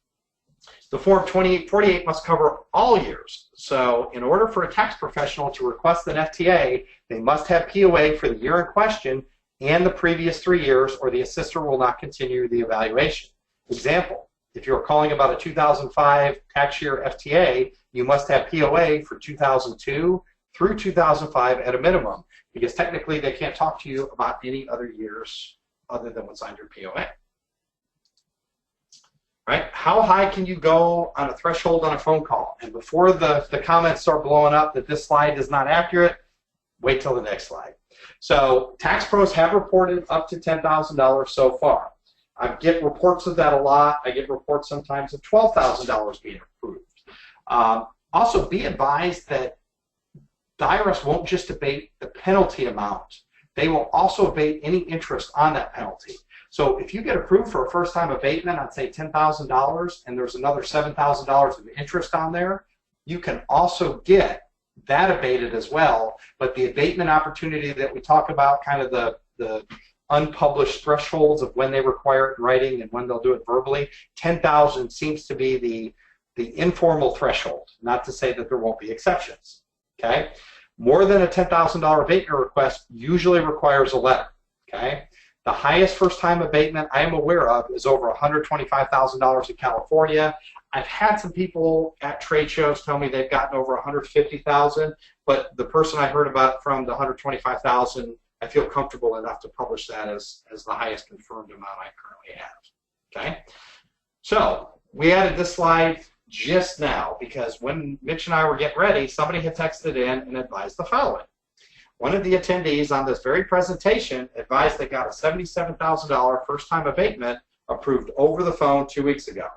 The Form 2848 must cover all years. So in order for a tax professional to request an FTA, they must have POA for the year in question and the previous 3 years, or the assessor will not continue the evaluation. Example, if you're calling about a 2005 tax year FTA, you must have POA for 2002 through 2005 at a minimum, because technically they can't talk to you about any other years other than what's on your POA. Right? How high can you go on a threshold on a phone call? And before the comments start blowing up that this slide is not accurate, wait till the next slide. So tax pros have reported up to $10,000 so far. I get reports of that a lot. I get reports sometimes of $12,000 being approved. Also, be advised that the IRS won't just abate the penalty amount. They will also abate any interest on that penalty. So if you get approved for a first-time abatement on, say, $10,000 and there's another $7,000 of interest on there, you can also get that abated as well. But the abatement opportunity that we talk about, kind of the unpublished thresholds of when they require it in writing and when they'll do it verbally, 10,000 seems to be the informal threshold, not to say that there won't be exceptions. Okay? More than a $10,000 abatement request usually requires a letter. Okay? The highest first-time abatement I am aware of is over $125,000 in California. I've had some people at trade shows tell me they've gotten over $150,000, but the person I heard about from the $125,000, I feel comfortable enough to publish that as the highest confirmed amount I currently have. Okay? So we added this slide just now because when Mitch and I were getting ready, somebody had texted in and advised the following. One of the attendees on this very presentation advised they got a $77,000 first-time abatement approved over the phone 2 weeks ago.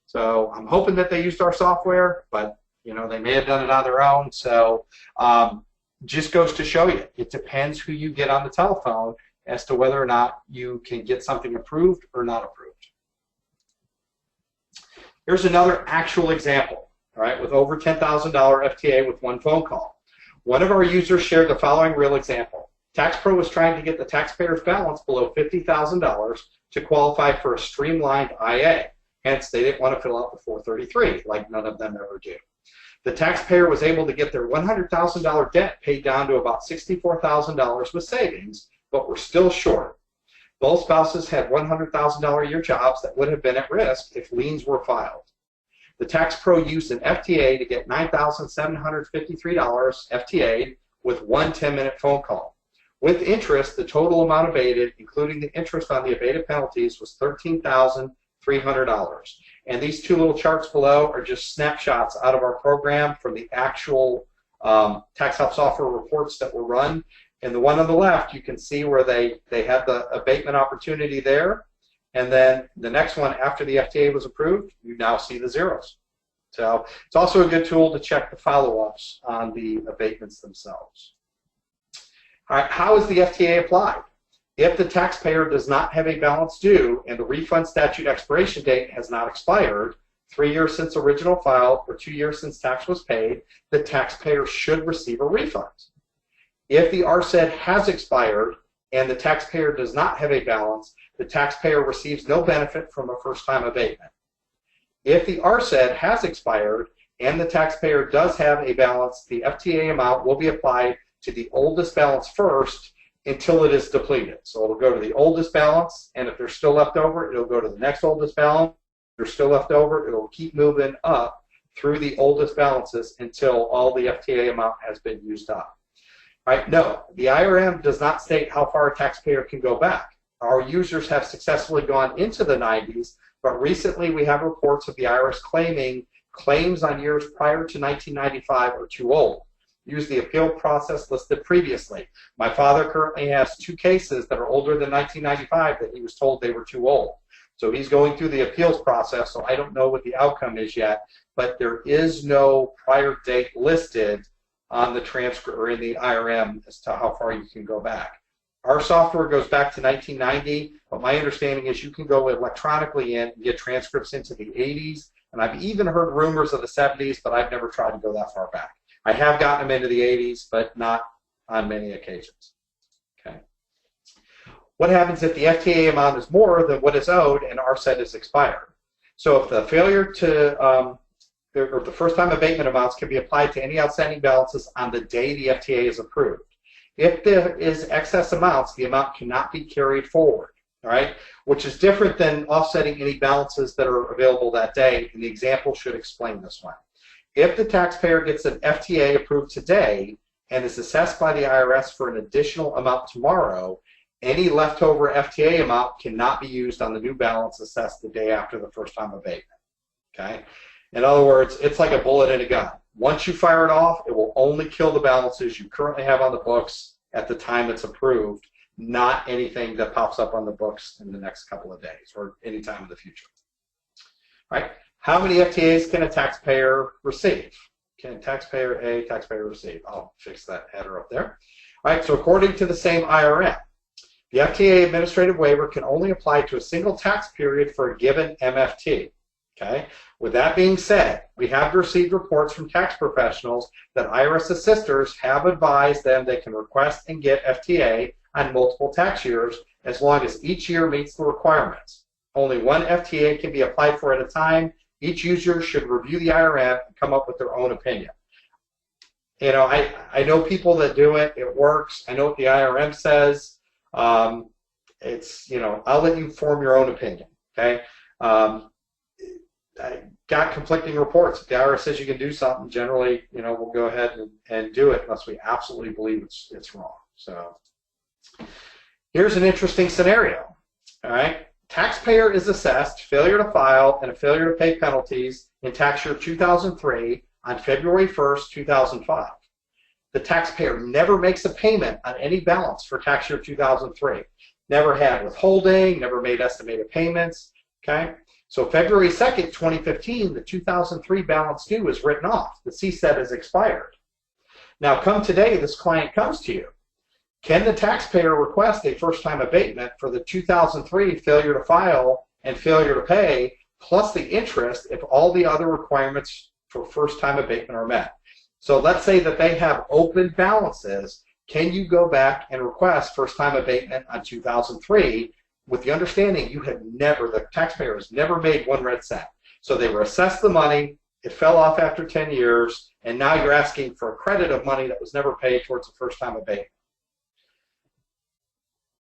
So I'm hoping that they used our software, but you know they may have done it on their own. So just goes to show you, it depends who you get on the telephone as to whether or not you can get something approved or not approved. Here's another actual example, all right, with over $10,000 FTA with one phone call. One of our users shared the following real example. TaxPro was trying to get the taxpayer's balance below $50,000 to qualify for a streamlined IA. Hence, they didn't want to fill out the 433, like none of them ever do. The taxpayer was able to get their $100,000 debt paid down to about $64,000 with savings, but were still short. Both spouses had $100,000 a year jobs that would have been at risk if liens were filed. The TaxPro used an FTA to get $9,753 FTA with one 10-minute phone call. With interest, the total amount abated, including the interest on the abated penalties, was $13,300. And these two little charts below are just snapshots out of our program from the actual tax help software reports that were run. And the one on the left, you can see where they had the abatement opportunity there. And then the next one, after the FTA was approved, you now see the zeros. So it's also a good tool to check the follow-ups on the abatements themselves. All right, how is the FTA applied? If the taxpayer does not have a balance due and the refund statute expiration date has not expired, 3 years since original file or 2 years since tax was paid, the taxpayer should receive a refund. If the RSED has expired and the taxpayer does not have a balance, the taxpayer receives no benefit from a first-time abatement. If the RSED has expired and the taxpayer does have a balance, the FTA amount will be applied to the oldest balance first until it is depleted. So it'll go to the oldest balance, and if there's still left over, it'll go to the next oldest balance. If there's still left over, it'll keep moving up through the oldest balances until all the FTA amount has been used up. Right? No, the IRM does not state how far a taxpayer can go back. Our users have successfully gone into the 90s, but recently we have reports of the IRS claiming claims on years prior to 1995 are too old. Use the appeal process listed previously. My father currently has 2 cases that are older than 1995 that he was told they were too old. So he's going through the appeals process, so I don't know what the outcome is yet, but there is no prior date listed on the transcript or in the IRM as to how far you can go back. Our software goes back to 1990, but my understanding is you can go electronically in and get transcripts into the 80s, and I've even heard rumors of the 70s, but I've never tried to go that far back. I have gotten them into the 80s, but not on many occasions. Okay. What happens if the FTA amount is more than what is owed and RSED is expired? So if the failure to, or the first-time abatement amounts can be applied to any outstanding balances on the day the FTA is approved. If there is excess amounts, the amount cannot be carried forward, all right? Which is different than offsetting any balances that are available that day, and the example should explain this one. If the taxpayer gets an FTA approved today and is assessed by the IRS for an additional amount tomorrow, any leftover FTA amount cannot be used on the new balance assessed the day after the first-time abatement, okay? In other words, it's like a bullet in a gun. Once you fire it off, it will only kill the balances you currently have on the books at the time it's approved, not anything that pops up on the books in the next couple of days or any time in the future. All right? How many FTAs can a taxpayer receive? Can taxpayer A, taxpayer receive? I'll fix that header up there. All right, so according to the same IRM, the FTA administrative waiver can only apply to a single tax period for a given MFT. Okay. With that being said, we have received reports from tax professionals that IRS assisters have advised them they can request and get FTA on multiple tax years as long as each year meets the requirements. Only one FTA can be applied for at a time. Each user should review the IRM and come up with their own opinion. You know, I know people that do it. It works. I know what the IRM says. It's, you know, I'll let you form your own opinion. Okay. I got conflicting reports. If the IRS says you can do something, generally, you know, we'll go ahead and do it unless we absolutely believe it's wrong. So here's an interesting scenario. All right. Taxpayer is assessed failure to file and a failure to pay penalties in tax year 2003 on February 1st, 2005. The taxpayer never makes a payment on any balance for tax year 2003. Never had withholding, never made estimated payments. Okay. So February 2nd, 2015, the 2003 balance due is written off. The CSET is expired. Now come today, this client comes to you. Can the taxpayer request a first-time abatement for the 2003 failure to file and failure to pay, plus the interest if all the other requirements for first-time abatement are met? So let's say that they have open balances. Can you go back and request first-time abatement on 2003 with the understanding the taxpayer has never made one red cent? So they were assessed the money, it fell off after 10 years, and now you're asking for a credit of money that was never paid towards the first-time abatement.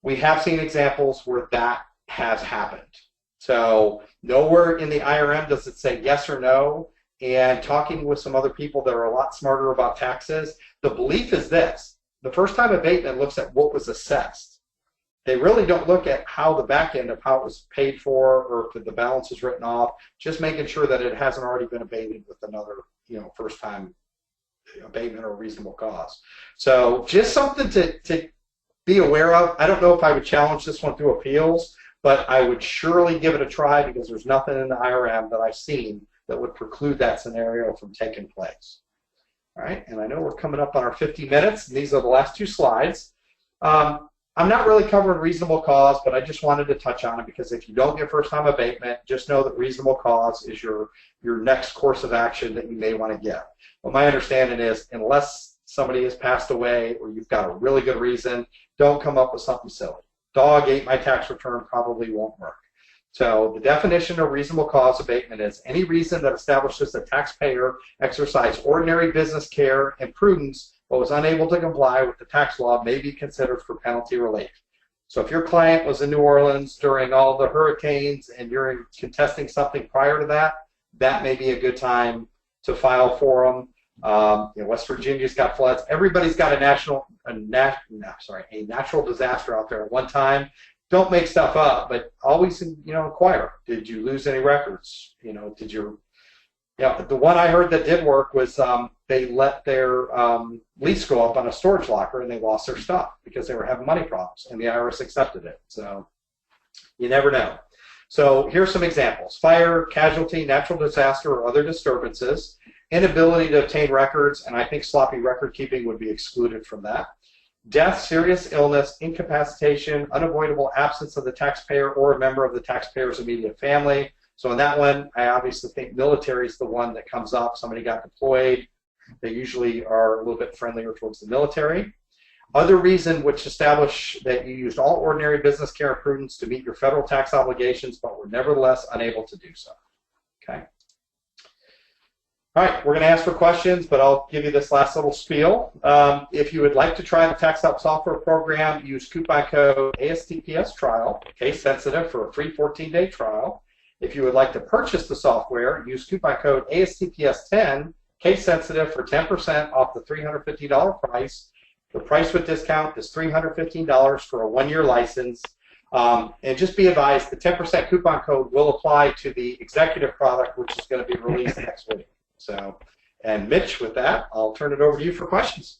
We have seen examples where that has happened. So nowhere in the IRM does it say yes or no. And talking with some other people that are a lot smarter about taxes, the belief is this: the first-time abatement looks at what was assessed. They really don't look at how the back end of how it was paid for or if the balance is written off, just making sure that it hasn't already been abated with another, you know, first-time abatement or reasonable cause. So just something to be aware of. I don't know if I would challenge this one through appeals, but I would surely give it a try because there's nothing in the IRM that I've seen that would preclude that scenario from taking place. All right, and I know we're coming up on our 50 minutes, and these are the last two slides. I'm not really covering reasonable cause, but I just wanted to touch on it because if you don't get first-time abatement, just know that reasonable cause is your next course of action that you may want to get. But my understanding is unless somebody has passed away or you've got a really good reason, don't come up with something silly. Dog ate my tax return probably won't work. So the definition of reasonable cause abatement is any reason that establishes the taxpayer exercised ordinary business care and prudence but was unable to comply with the tax law may be considered for penalty relief. So if your client was in New Orleans during all the hurricanes and you're contesting something prior to that, that may be a good time to file for them. You know, West Virginia's got floods. Everybody's got a natural disaster out there at one time. Don't make stuff up, but always, you know, inquire. Did you lose any records? You know, did you? Yeah, the one I heard that did work was they let their lease go up on a storage locker and they lost their stuff because they were having money problems and the IRS accepted it. So you never know. So here's some examples: fire, casualty, natural disaster, or other disturbances, inability to obtain records, and I think sloppy record keeping would be excluded from that. Death, serious illness, incapacitation, unavoidable absence of the taxpayer or a member of the taxpayer's immediate family. So in that one, I obviously think military is the one that comes up. Somebody got deployed. They usually are a little bit friendlier towards the military. Other reason which establish that you used all ordinary business care and prudence to meet your federal tax obligations, but were nevertheless unable to do so. Okay. All right, we're going to ask for questions, but I'll give you this last little spiel. If you would like to try the Tax Help software program, use coupon code ASTPS trial, case sensitive, for a free 14-day trial. If you would like to purchase the software, use coupon code ASTPS 10, case sensitive, for 10% off the $350 price. The price with discount is $315 for a one-year license. And just be advised, the 10% coupon code will apply to the executive product, which is going to be released next week. So, and Mitch, with that, I'll turn it over to you for questions.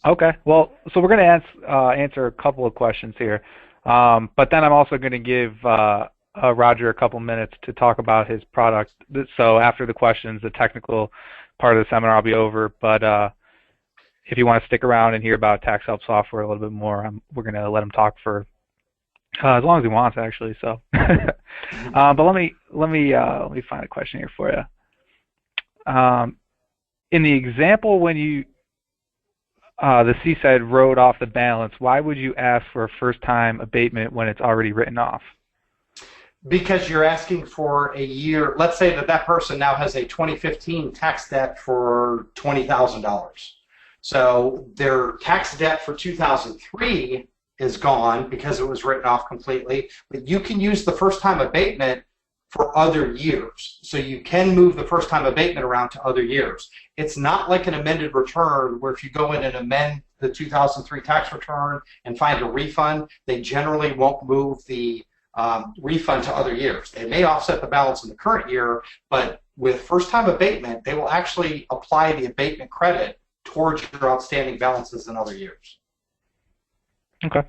Okay. Well, so we're going to answer a couple of questions here, but then I'm also going to give Roger a couple minutes to talk about his product. So after the questions, the technical part of the seminar will be over, but if you want to stick around and hear about Tax Help software a little bit more, we're going to let him talk for As long as he wants, actually. So, but let me find a question here for you. In the example, when you the CSED wrote off the balance, why would you ask for a first-time abatement when it's already written off? Because you're asking for a year. Let's say that that person now has a 2015 tax debt for $20,000. So their tax debt for 2003 is gone because it was written off completely. But you can use the first-time abatement for other years. So you can move the first-time abatement around to other years. It's not like an amended return where if you go in and amend the 2003 tax return and find a refund, they generally won't move the refund to other years. They may offset the balance in the current year, but with first-time abatement, they will actually apply the abatement credit towards your outstanding balances in other years. Okay.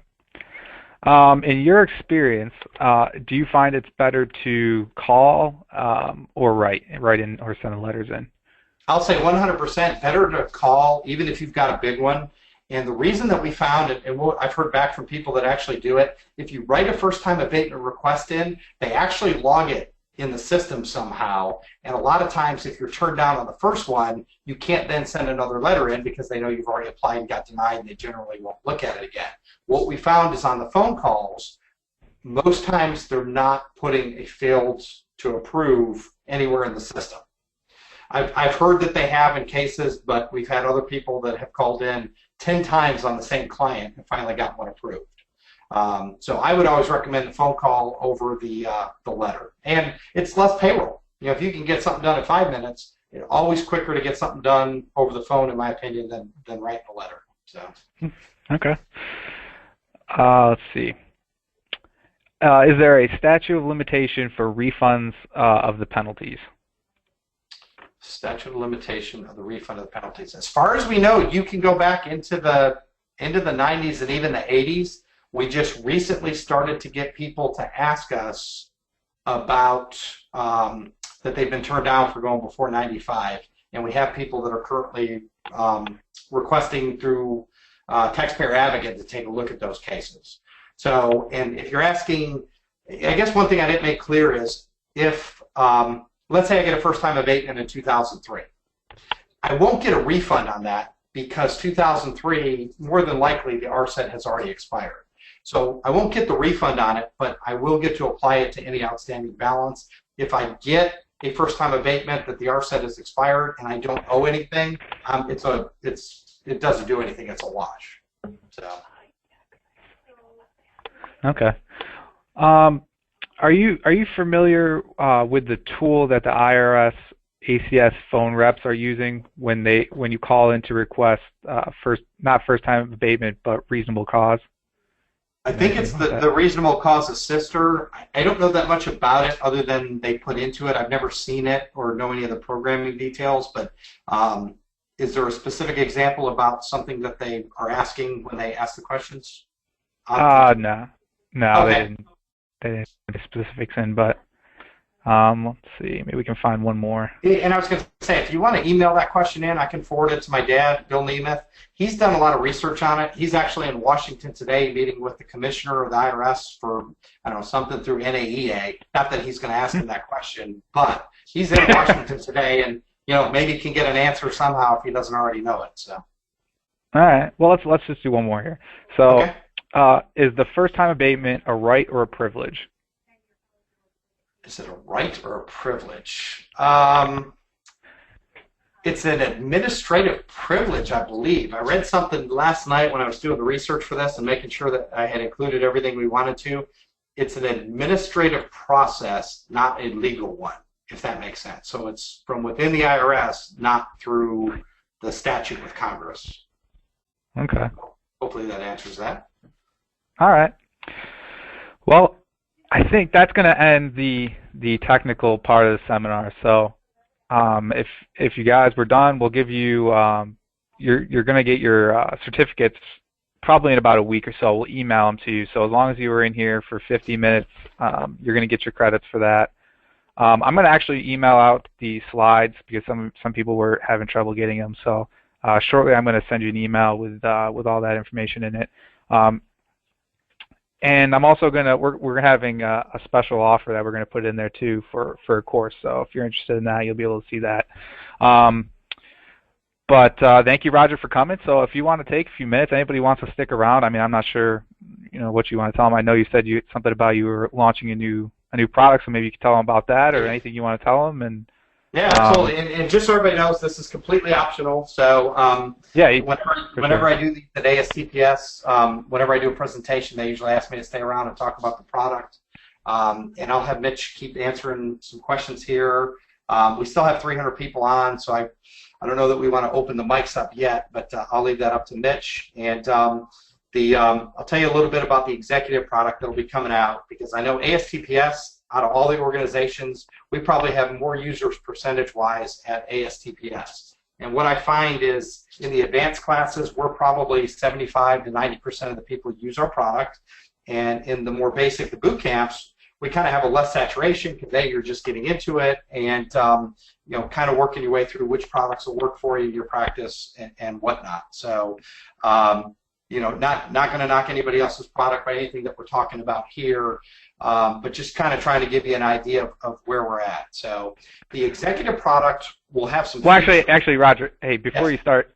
In your experience, do you find it's better to call or write in or send letters in? I'll say 100% better to call, even if you've got a big one. And the reason that we found it, and I've heard back from people that actually do it, if you write a first-time abatement request in, they actually log it in the system somehow. And a lot of times, if you're turned down on the first one, you can't then send another letter in because they know you've already applied and got denied, and they generally won't look at it again. What we found is on the phone calls, most times they're not putting a failed to approve anywhere in the system. I've heard that they have in cases, but we've had other people that have called in 10 times on the same client and finally got one approved. So I would always recommend the phone call over the letter. And it's less payroll. You know, if you can get something done in 5 minutes, it's always quicker to get something done over the phone, in my opinion, than writing a letter. So. Okay. Let's see. Is there a statute of limitation for refunds of the penalties? Statute of limitation of the refund of the penalties. As far as we know, you can go back into the 90s and even the 80s. We just recently started to get people to ask us about that they've been turned down for going before 95, and we have people that are currently requesting through Taxpayer Advocate to take a look at those cases. So, and if you're asking, I guess one thing I didn't make clear is if let's say I get a first-time abatement in 2003. I won't get a refund on that because 2003, more than likely, the RSET has already expired. So I won't get the refund on it, but I will get to apply it to any outstanding balance. If I get a first-time abatement that the RSET has expired and I don't owe anything, it doesn't do anything. It's a wash. So. Okay. Are you familiar with the tool that the IRS ACS phone reps are using when you call in to request not first-time abatement but reasonable cause? I think it's the reasonable cause assister. I don't know that much about it other than they put into it. I've never seen it or know any of the programming details, but is there a specific example about something that they are asking when they ask the questions? No, okay. They didn't put the specifics in, but let's see, maybe we can find one more. And I was going to say, if you want to email that question in, I can forward it to my dad, Bill Nemeth. He's done a lot of research on it. He's actually in Washington today meeting with the commissioner of the IRS for, I don't know, something through NAEA. Not that he's going to ask him that question, but he's in Washington today, and maybe he can get an answer somehow if he doesn't already know it. So. All right. Well, let's just do one more here. So. Okay. Is the first-time abatement a right or a privilege? Is it a right or a privilege? It's an administrative privilege, I believe. I read something last night when I was doing the research for this and making sure that I had included everything we wanted to. It's an administrative process, not a legal one, if that makes sense. So it's from within the IRS, not through the statute with Congress. Okay. Hopefully that answers that. All right. Well, I think that's going to end the technical part of the seminar. So if you guys were done, we'll give you you're going to get your certificates probably in about a week or so. We'll email them to you. So as long as you were in here for 50 minutes, you're going to get your credits for that. I'm going to actually email out the slides because some people were having trouble getting them. So shortly, I'm going to send you an email with all that information in it. And I'm also we're having a special offer that we're gonna put in there too for a course. So if you're interested in that, you'll be able to see that. But thank you, Roger, for coming. So if you want to take a few minutes, anybody wants to stick around. I mean, I'm not sure, what you want to tell them. I know you said something about you were launching a new product, so maybe you could tell them about that or anything you want to tell them. And yeah, absolutely. And just so everybody knows, this is completely optional. So yeah, whenever I do these at ASTPS, whenever I do a presentation, they usually ask me to stay around and talk about the product. And I'll have Mitch keep answering some questions here. We still have 300 people on, so I don't know that we want to open the mics up yet, but I'll leave that up to Mitch. And I'll tell you a little bit about the executive product that will be coming out, because I know ASTPS, out of all the organizations, we probably have more users percentage-wise at ASTPS. And what I find is in the advanced classes, we're probably 75 to 90% of the people who use our product. And in the more basic, the boot camps, we kind of have a less saturation because you're just getting into it and kind of working your way through which products will work for you, your practice, and whatnot. So, not going to knock anybody else's product by anything that we're talking about here, but just kind of trying to give you an idea of where we're at. So, the executive product will have some. Well, actually, Roger. Hey, before you start,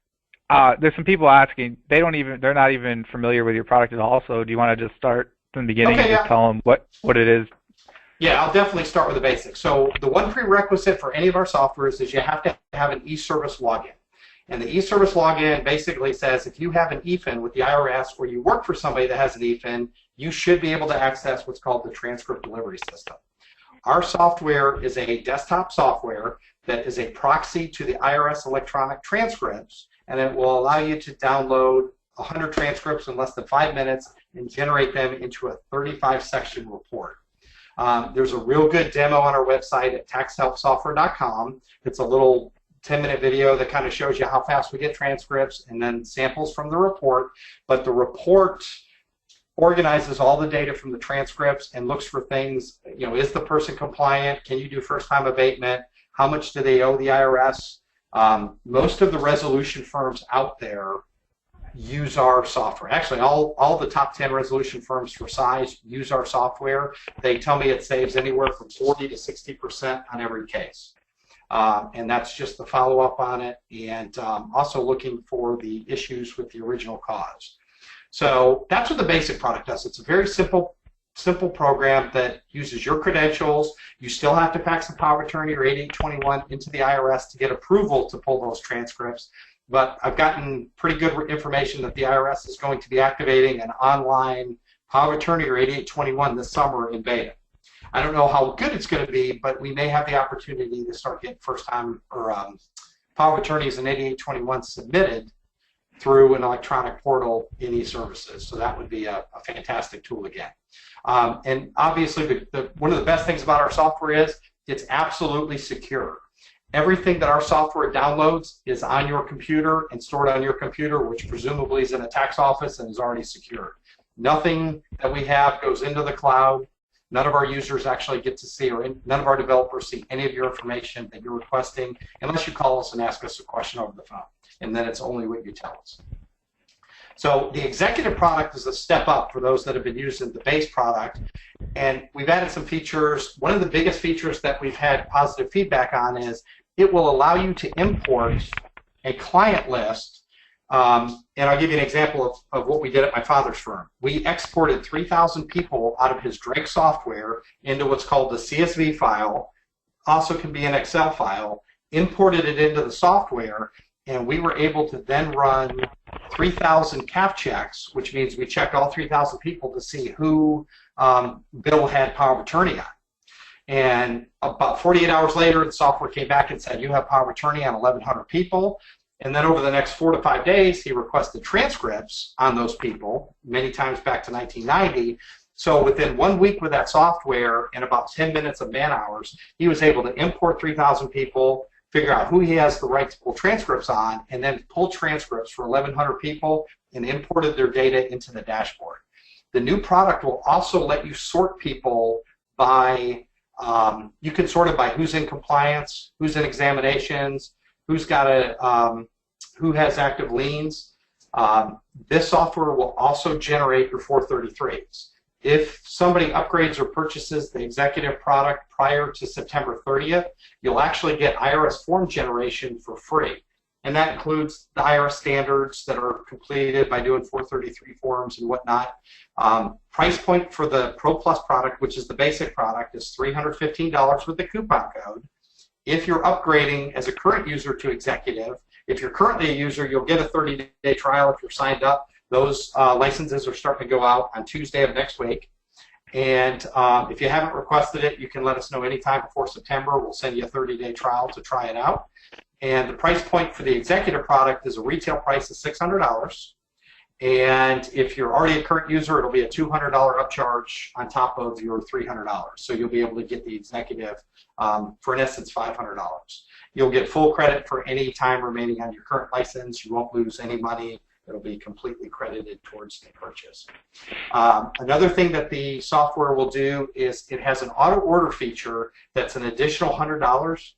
there's some people asking. They're not even familiar with your product at all. So, do you want to just start from the beginning and just tell them what it is? Yeah, I'll definitely start with the basics. So the one prerequisite for any of our softwares is you have to have an eService login. And the eService login basically says if you have an EFIN with the IRS or you work for somebody that has an EFIN, you should be able to access what's called the transcript delivery system. Our software is a desktop software that is a proxy to the IRS electronic transcripts, and it will allow you to download 100 transcripts in less than 5 minutes and generate them into a 35-section report. There's a real good demo on our website at taxhelpsoftware.com. It's a little 10-minute video that kind of shows you how fast we get transcripts and then samples from the report. But the report organizes all the data from the transcripts and looks for things, is the person compliant? Can you do first-time abatement? How much do they owe the IRS? Most of the resolution firms out there use our software. Actually, all the top 10 resolution firms for size use our software. They tell me it saves anywhere from 40 to 60% on every case. And that's just the follow-up on it, and also looking for the issues with the original cause. So that's what the basic product does. It's a very simple program that uses your credentials. You still have to fax a power of attorney or 8821 into the IRS to get approval to pull those transcripts. But I've gotten pretty good information that the IRS is going to be activating an online power of attorney or 8821 this summer in beta. I don't know how good it's going to be, but we may have the opportunity to start getting first-time or power of attorneys and 8821 submitted through an electronic portal in eServices. So that would be a fantastic tool again. And obviously, one of the best things about our software is it's absolutely secure. Everything that our software downloads is on your computer and stored on your computer, which presumably is in a tax office and is already secured. Nothing that we have goes into the cloud. None of our users actually get to see, or none of our developers see any of your information that you're requesting, unless you call us and ask us a question over the phone. And then it's only what you tell us. So the executive product is a step up for those that have been using the base product. And we've added some features. One of the biggest features that we've had positive feedback on is it will allow you to import a client list. And I'll give you an example of what we did at my father's firm. We exported 3,000 people out of his Drake software into what's called the CSV file, also can be an Excel file, imported it into the software, and we were able to then run 3,000 CAF checks, which means we checked all 3,000 people to see who Bill had power of attorney on. And about 48 hours later, the software came back and said, you have power of attorney on 1,100 people. And then over the next 4 to 5 days, he requested transcripts on those people, many times back to 1990. So within 1 week with that software and about 10 minutes of man hours, he was able to import 3,000 people, figure out who he has the right to pull transcripts on, and then pull transcripts for 1,100 people and imported their data into the dashboard. The new product will also let you sort people by, you can sort it by who's in compliance, who's in examinations, who's got who has active liens. This software will also generate your 433s. If somebody upgrades or purchases the executive product prior to September 30th, you'll actually get IRS form generation for free. And that includes the IRS standards that are completed by doing 433 forms and whatnot. Price point for the Pro Plus product, which is the basic product, is $315 with the coupon code. If you're upgrading as a current user to executive, if you're currently a user, you'll get a 30-day trial if you're signed up. Those licenses are starting to go out on Tuesday of next week. And if you haven't requested it, you can let us know anytime before September. We'll send you a 30-day trial to try it out. And the price point for the executive product is a retail price of $600. And if you're already a current user, it'll be a $200 upcharge on top of your $300. So you'll be able to get the executive for, in essence, $500. You'll get full credit for any time remaining on your current license. You won't lose any money. It'll be completely credited towards the purchase. Another thing that the software will do is it has an auto order feature that's an additional $100.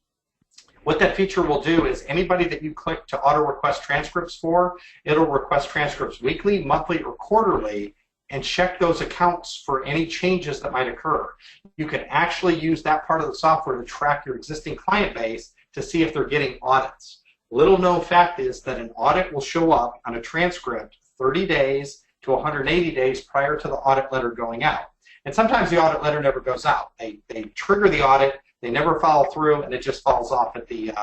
What that feature will do is anybody that you click to auto request transcripts for, it'll request transcripts weekly, monthly, or quarterly, and check those accounts for any changes that might occur. You can actually use that part of the software to track your existing client base to see if they're getting audits. Little known fact is that an audit will show up on a transcript 30 days to 180 days prior to the audit letter going out. And sometimes the audit letter never goes out. They trigger the audit, they never follow through, and it just falls off at the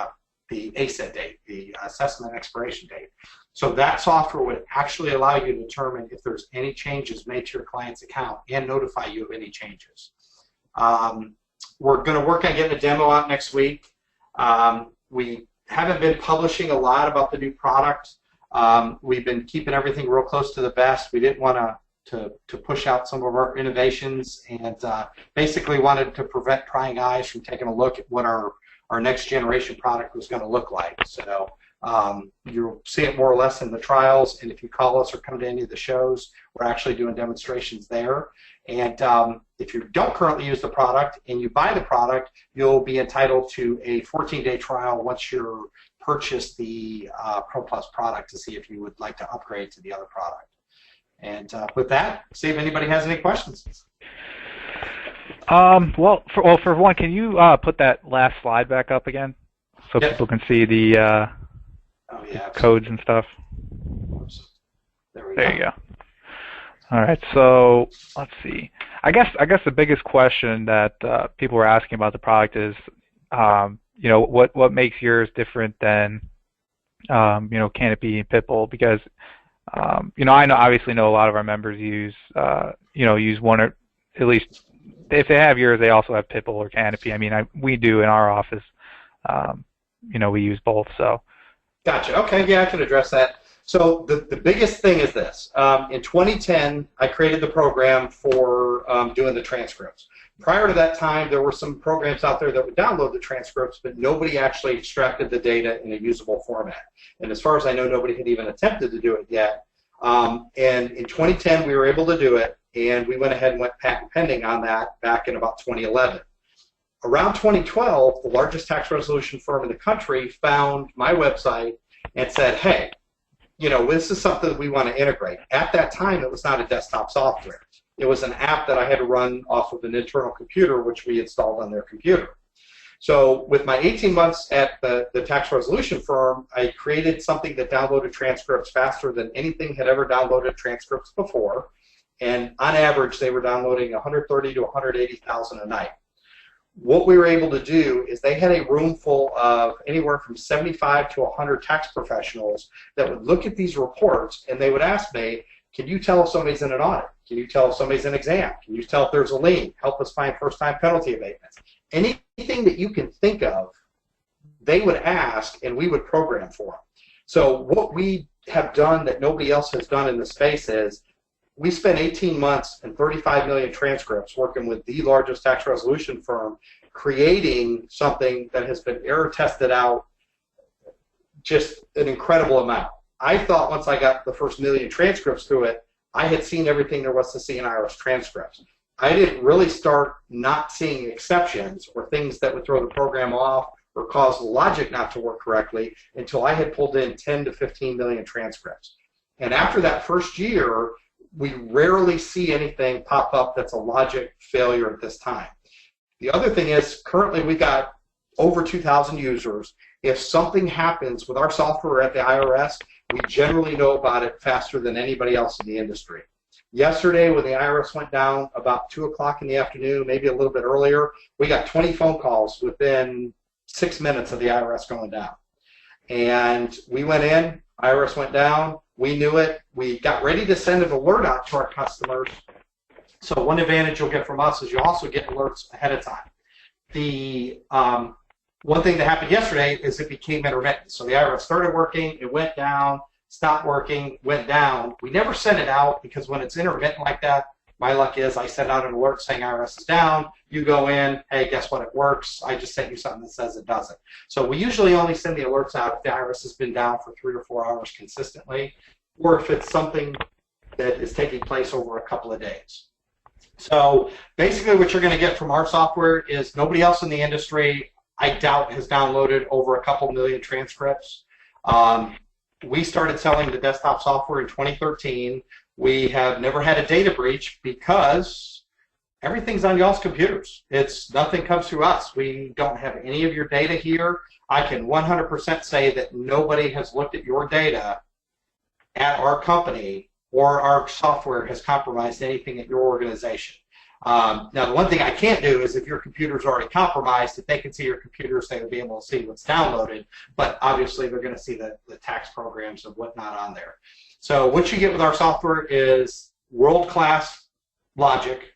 ASET date, the assessment expiration date. So that software would actually allow you to determine if there's any changes made to your client's account and notify you of any changes. We're going to work on getting a demo out next week. We haven't been publishing a lot about the new product. We've been keeping everything real close to the vest. We didn't want to push out some of our innovations, and basically wanted to prevent prying eyes from taking a look at what our next generation product was going to look like. So you'll see it more or less in the trials, and if you call us or come to any of the shows, we're actually doing demonstrations there. And if you don't currently use the product and you buy the product, you'll be entitled to a 14-day trial once you've purchased the Pro Plus product to see if you would like to upgrade to the other product. And with that, see if anybody has any questions. Well, for one, can you put that last slide back up again so people can see the codes and stuff? There you go. All right, so let's see. I guess the biggest question that people were asking about the product is, you know, what makes yours different than, you know, Canopy and Pitbull? Because, you know, obviously know a lot of our members use, you know, use one or at least if they have yours, they also have Pitbull or Canopy. I mean, we do in our office. You know, we use both. So. Gotcha. Okay. Yeah, I can address that. So the biggest thing is this. In 2010, I created the program for doing the transcripts. Prior to that time, there were some programs out there that would download the transcripts, but nobody actually extracted the data in a usable format. And as far as I know, nobody had even attempted to do it yet. And in 2010, we were able to do it, and we went ahead and went patent pending on that back in about 2011. Around 2012, the largest tax resolution firm in the country found my website and said, hey, you know, this is something that we want to integrate. At that time, it was not a desktop software. It was an app that I had to run off of an internal computer, which we installed on their computer. So with my 18 months at the tax resolution firm, I created something that downloaded transcripts faster than anything had ever downloaded transcripts before. And on average, they were downloading 130 to 180,000 a night. What we were able to do is they had a room full of anywhere from 75 to 100 tax professionals that would look at these reports, and they would ask me, can you tell if somebody's in an audit? Can you tell if somebody's in an exam? Can you tell if there's a lien? Help us find first-time penalty abatements. Anything that you can think of, they would ask, and we would program for them. So what we have done that nobody else has done in the space is we spent 18 months and 35 million transcripts working with the largest tax resolution firm, creating something that has been error tested out just an incredible amount. I thought once I got the first million transcripts through it, I had seen everything there was to see in IRS transcripts. I didn't really start not seeing exceptions or things that would throw the program off or cause the logic not to work correctly until I had pulled in 10 to 15 million transcripts. And after that first year, we rarely see anything pop up that's a logic failure at this time. The other thing is, currently we've got over 2,000 users. If something happens with our software at the IRS, we generally know about it faster than anybody else in the industry. Yesterday, when the IRS went down about 2 o'clock in the afternoon, maybe a little bit earlier, we got 20 phone calls within 6 minutes of the IRS going down. And we went in, IRS went down, we knew it, we got ready to send an alert out to our customers. So one advantage you'll get from us is you also get alerts ahead of time. The one thing that happened yesterday is it became intermittent. So the IRS started working, it went down, stopped working, went down. We never sent it out because when it's intermittent like that, my luck is I send out an alert saying IRS is down. You go in, hey, guess what? It works. I just sent you something that says it doesn't. So we usually only send the alerts out if the IRS has been down for 3 or 4 hours consistently, or if it's something that is taking place over a couple of days. So basically what you're going to get from our software is nobody else in the industry, I doubt, has downloaded over a couple million transcripts. We started selling the desktop software in 2013. We have never had a data breach because everything's on y'all's computers. Nothing comes through us. We don't have any of your data here. I can 100% say that nobody has looked at your data at our company or our software has compromised anything at your organization. Now, the one thing I can't do is if your computer's already compromised, if they can see your computers, they will be able to see what's downloaded, but obviously they're going to see the tax programs and whatnot on there. So what you get with our software is world-class logic.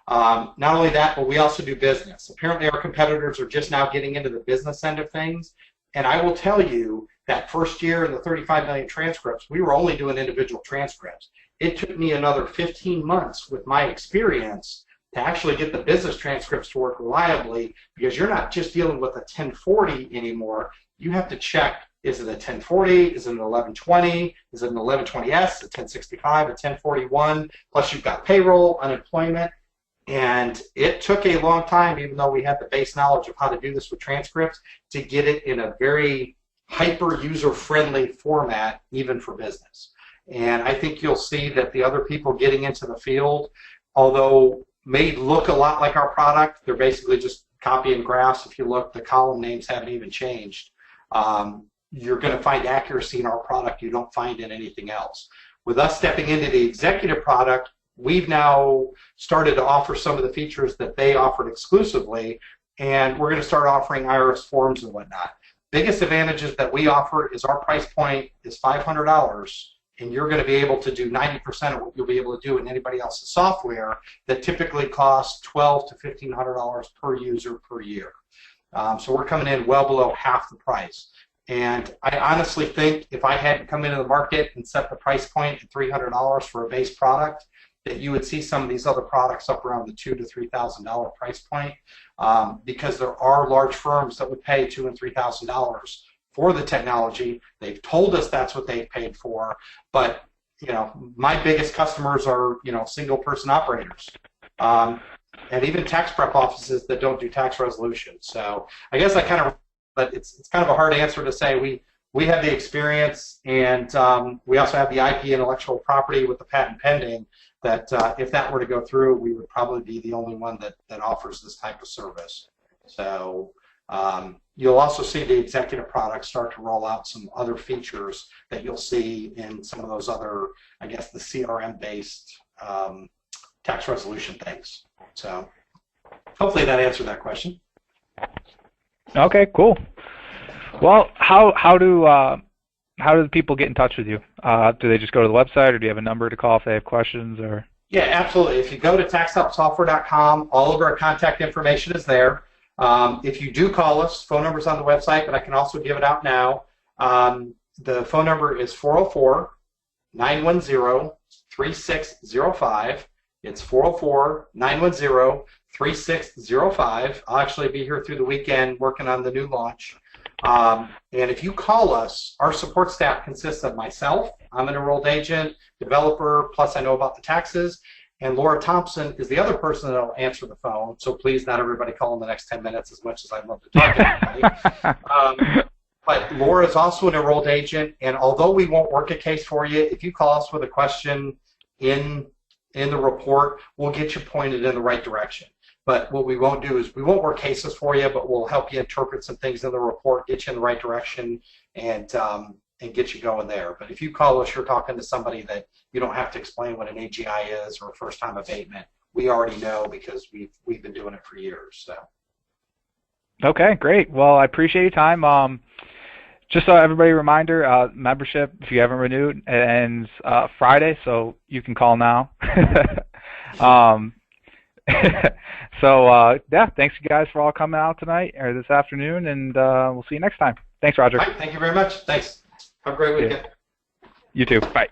Not only that, but we also do business. Apparently our competitors are just now getting into the business end of things, and I will tell you that first year in the 35 million transcripts, we were only doing individual transcripts. It took me another 15 months with my experience to actually get the business transcripts to work reliably, because you're not just dealing with a 1040 anymore. You have to check, is it a 1040, is it an 1120, is it an 1120S, a 1065, a 1041, plus you've got payroll, unemployment, and it took a long time, even though we had the base knowledge of how to do this with transcripts, to get it in a very hyper user-friendly format, even for business. And I think you'll see that the other people getting into the field, although may look a lot like our product, they're basically just copy and graphs. If you look, the column names haven't even changed. You're going to find accuracy in our product you don't find in anything else. With us stepping into the executive product, we've now started to offer some of the features that they offered exclusively, and we're going to start offering IRS forms and whatnot. Biggest advantages that we offer is our price point is $500, and you're going to be able to do 90% of what you'll be able to do in anybody else's software that typically costs $1,200 to $1,500 per user per year. So we're coming in well below half the price. And I honestly think if I hadn't come into the market and set the price point at $300 for a base product, that you would see some of these other products up around the $2,000 to $3,000 price point, because there are large firms that would pay $2,000 and $3,000 for the technology. They've told us that's what they've paid for, but my biggest customers are single person operators, and even tax prep offices that don't do tax resolution. So I guess but it's kind of a hard answer to say. We have the experience, and we also have the IP intellectual property with the patent pending, that if that were to go through, we would probably be the only one that offers this type of service. So you'll also see the executive products start to roll out some other features that you'll see in some of those other, I guess, the CRM-based tax resolution things. So hopefully that answered that question. Okay, cool. Well, how do people get in touch with you? Do they just go to the website, or do you have a number to call if they have questions? Or yeah, absolutely. If you go to taxhelpsoftware.com, all of our contact information is there. If you do call us, phone number's on the website, but I can also give it out now. The phone number is 404-910-3605. It's 404-910-3605. I'll actually be here through the weekend working on the new launch. And if you call us, our support staff consists of myself, I'm an enrolled agent, developer, plus I know about the taxes, and Laura Thompson is the other person that will answer the phone. So please, not everybody call in the next 10 minutes, as much as I'd love to talk to everybody. But Laura is also an enrolled agent, and although we won't work a case for you, if you call us with a question in the report, we'll get you pointed in the right direction. But what we won't do is we won't work cases for you, but we'll help you interpret some things in the report, get you in the right direction, and get you going there. But if you call us, you're talking to somebody that you don't have to explain what an AGI is or first-time abatement. We already know because we've been doing it for years. So. Okay, great. Well, I appreciate your time. Just so everybody, a reminder, membership, if you haven't renewed, it ends Friday, so you can call now. Yeah, thanks you guys for all coming out tonight or this afternoon, and we'll see you next time. Thanks, Roger. All right, thank you very much. Thanks. Have a great weekend. You too. Bye.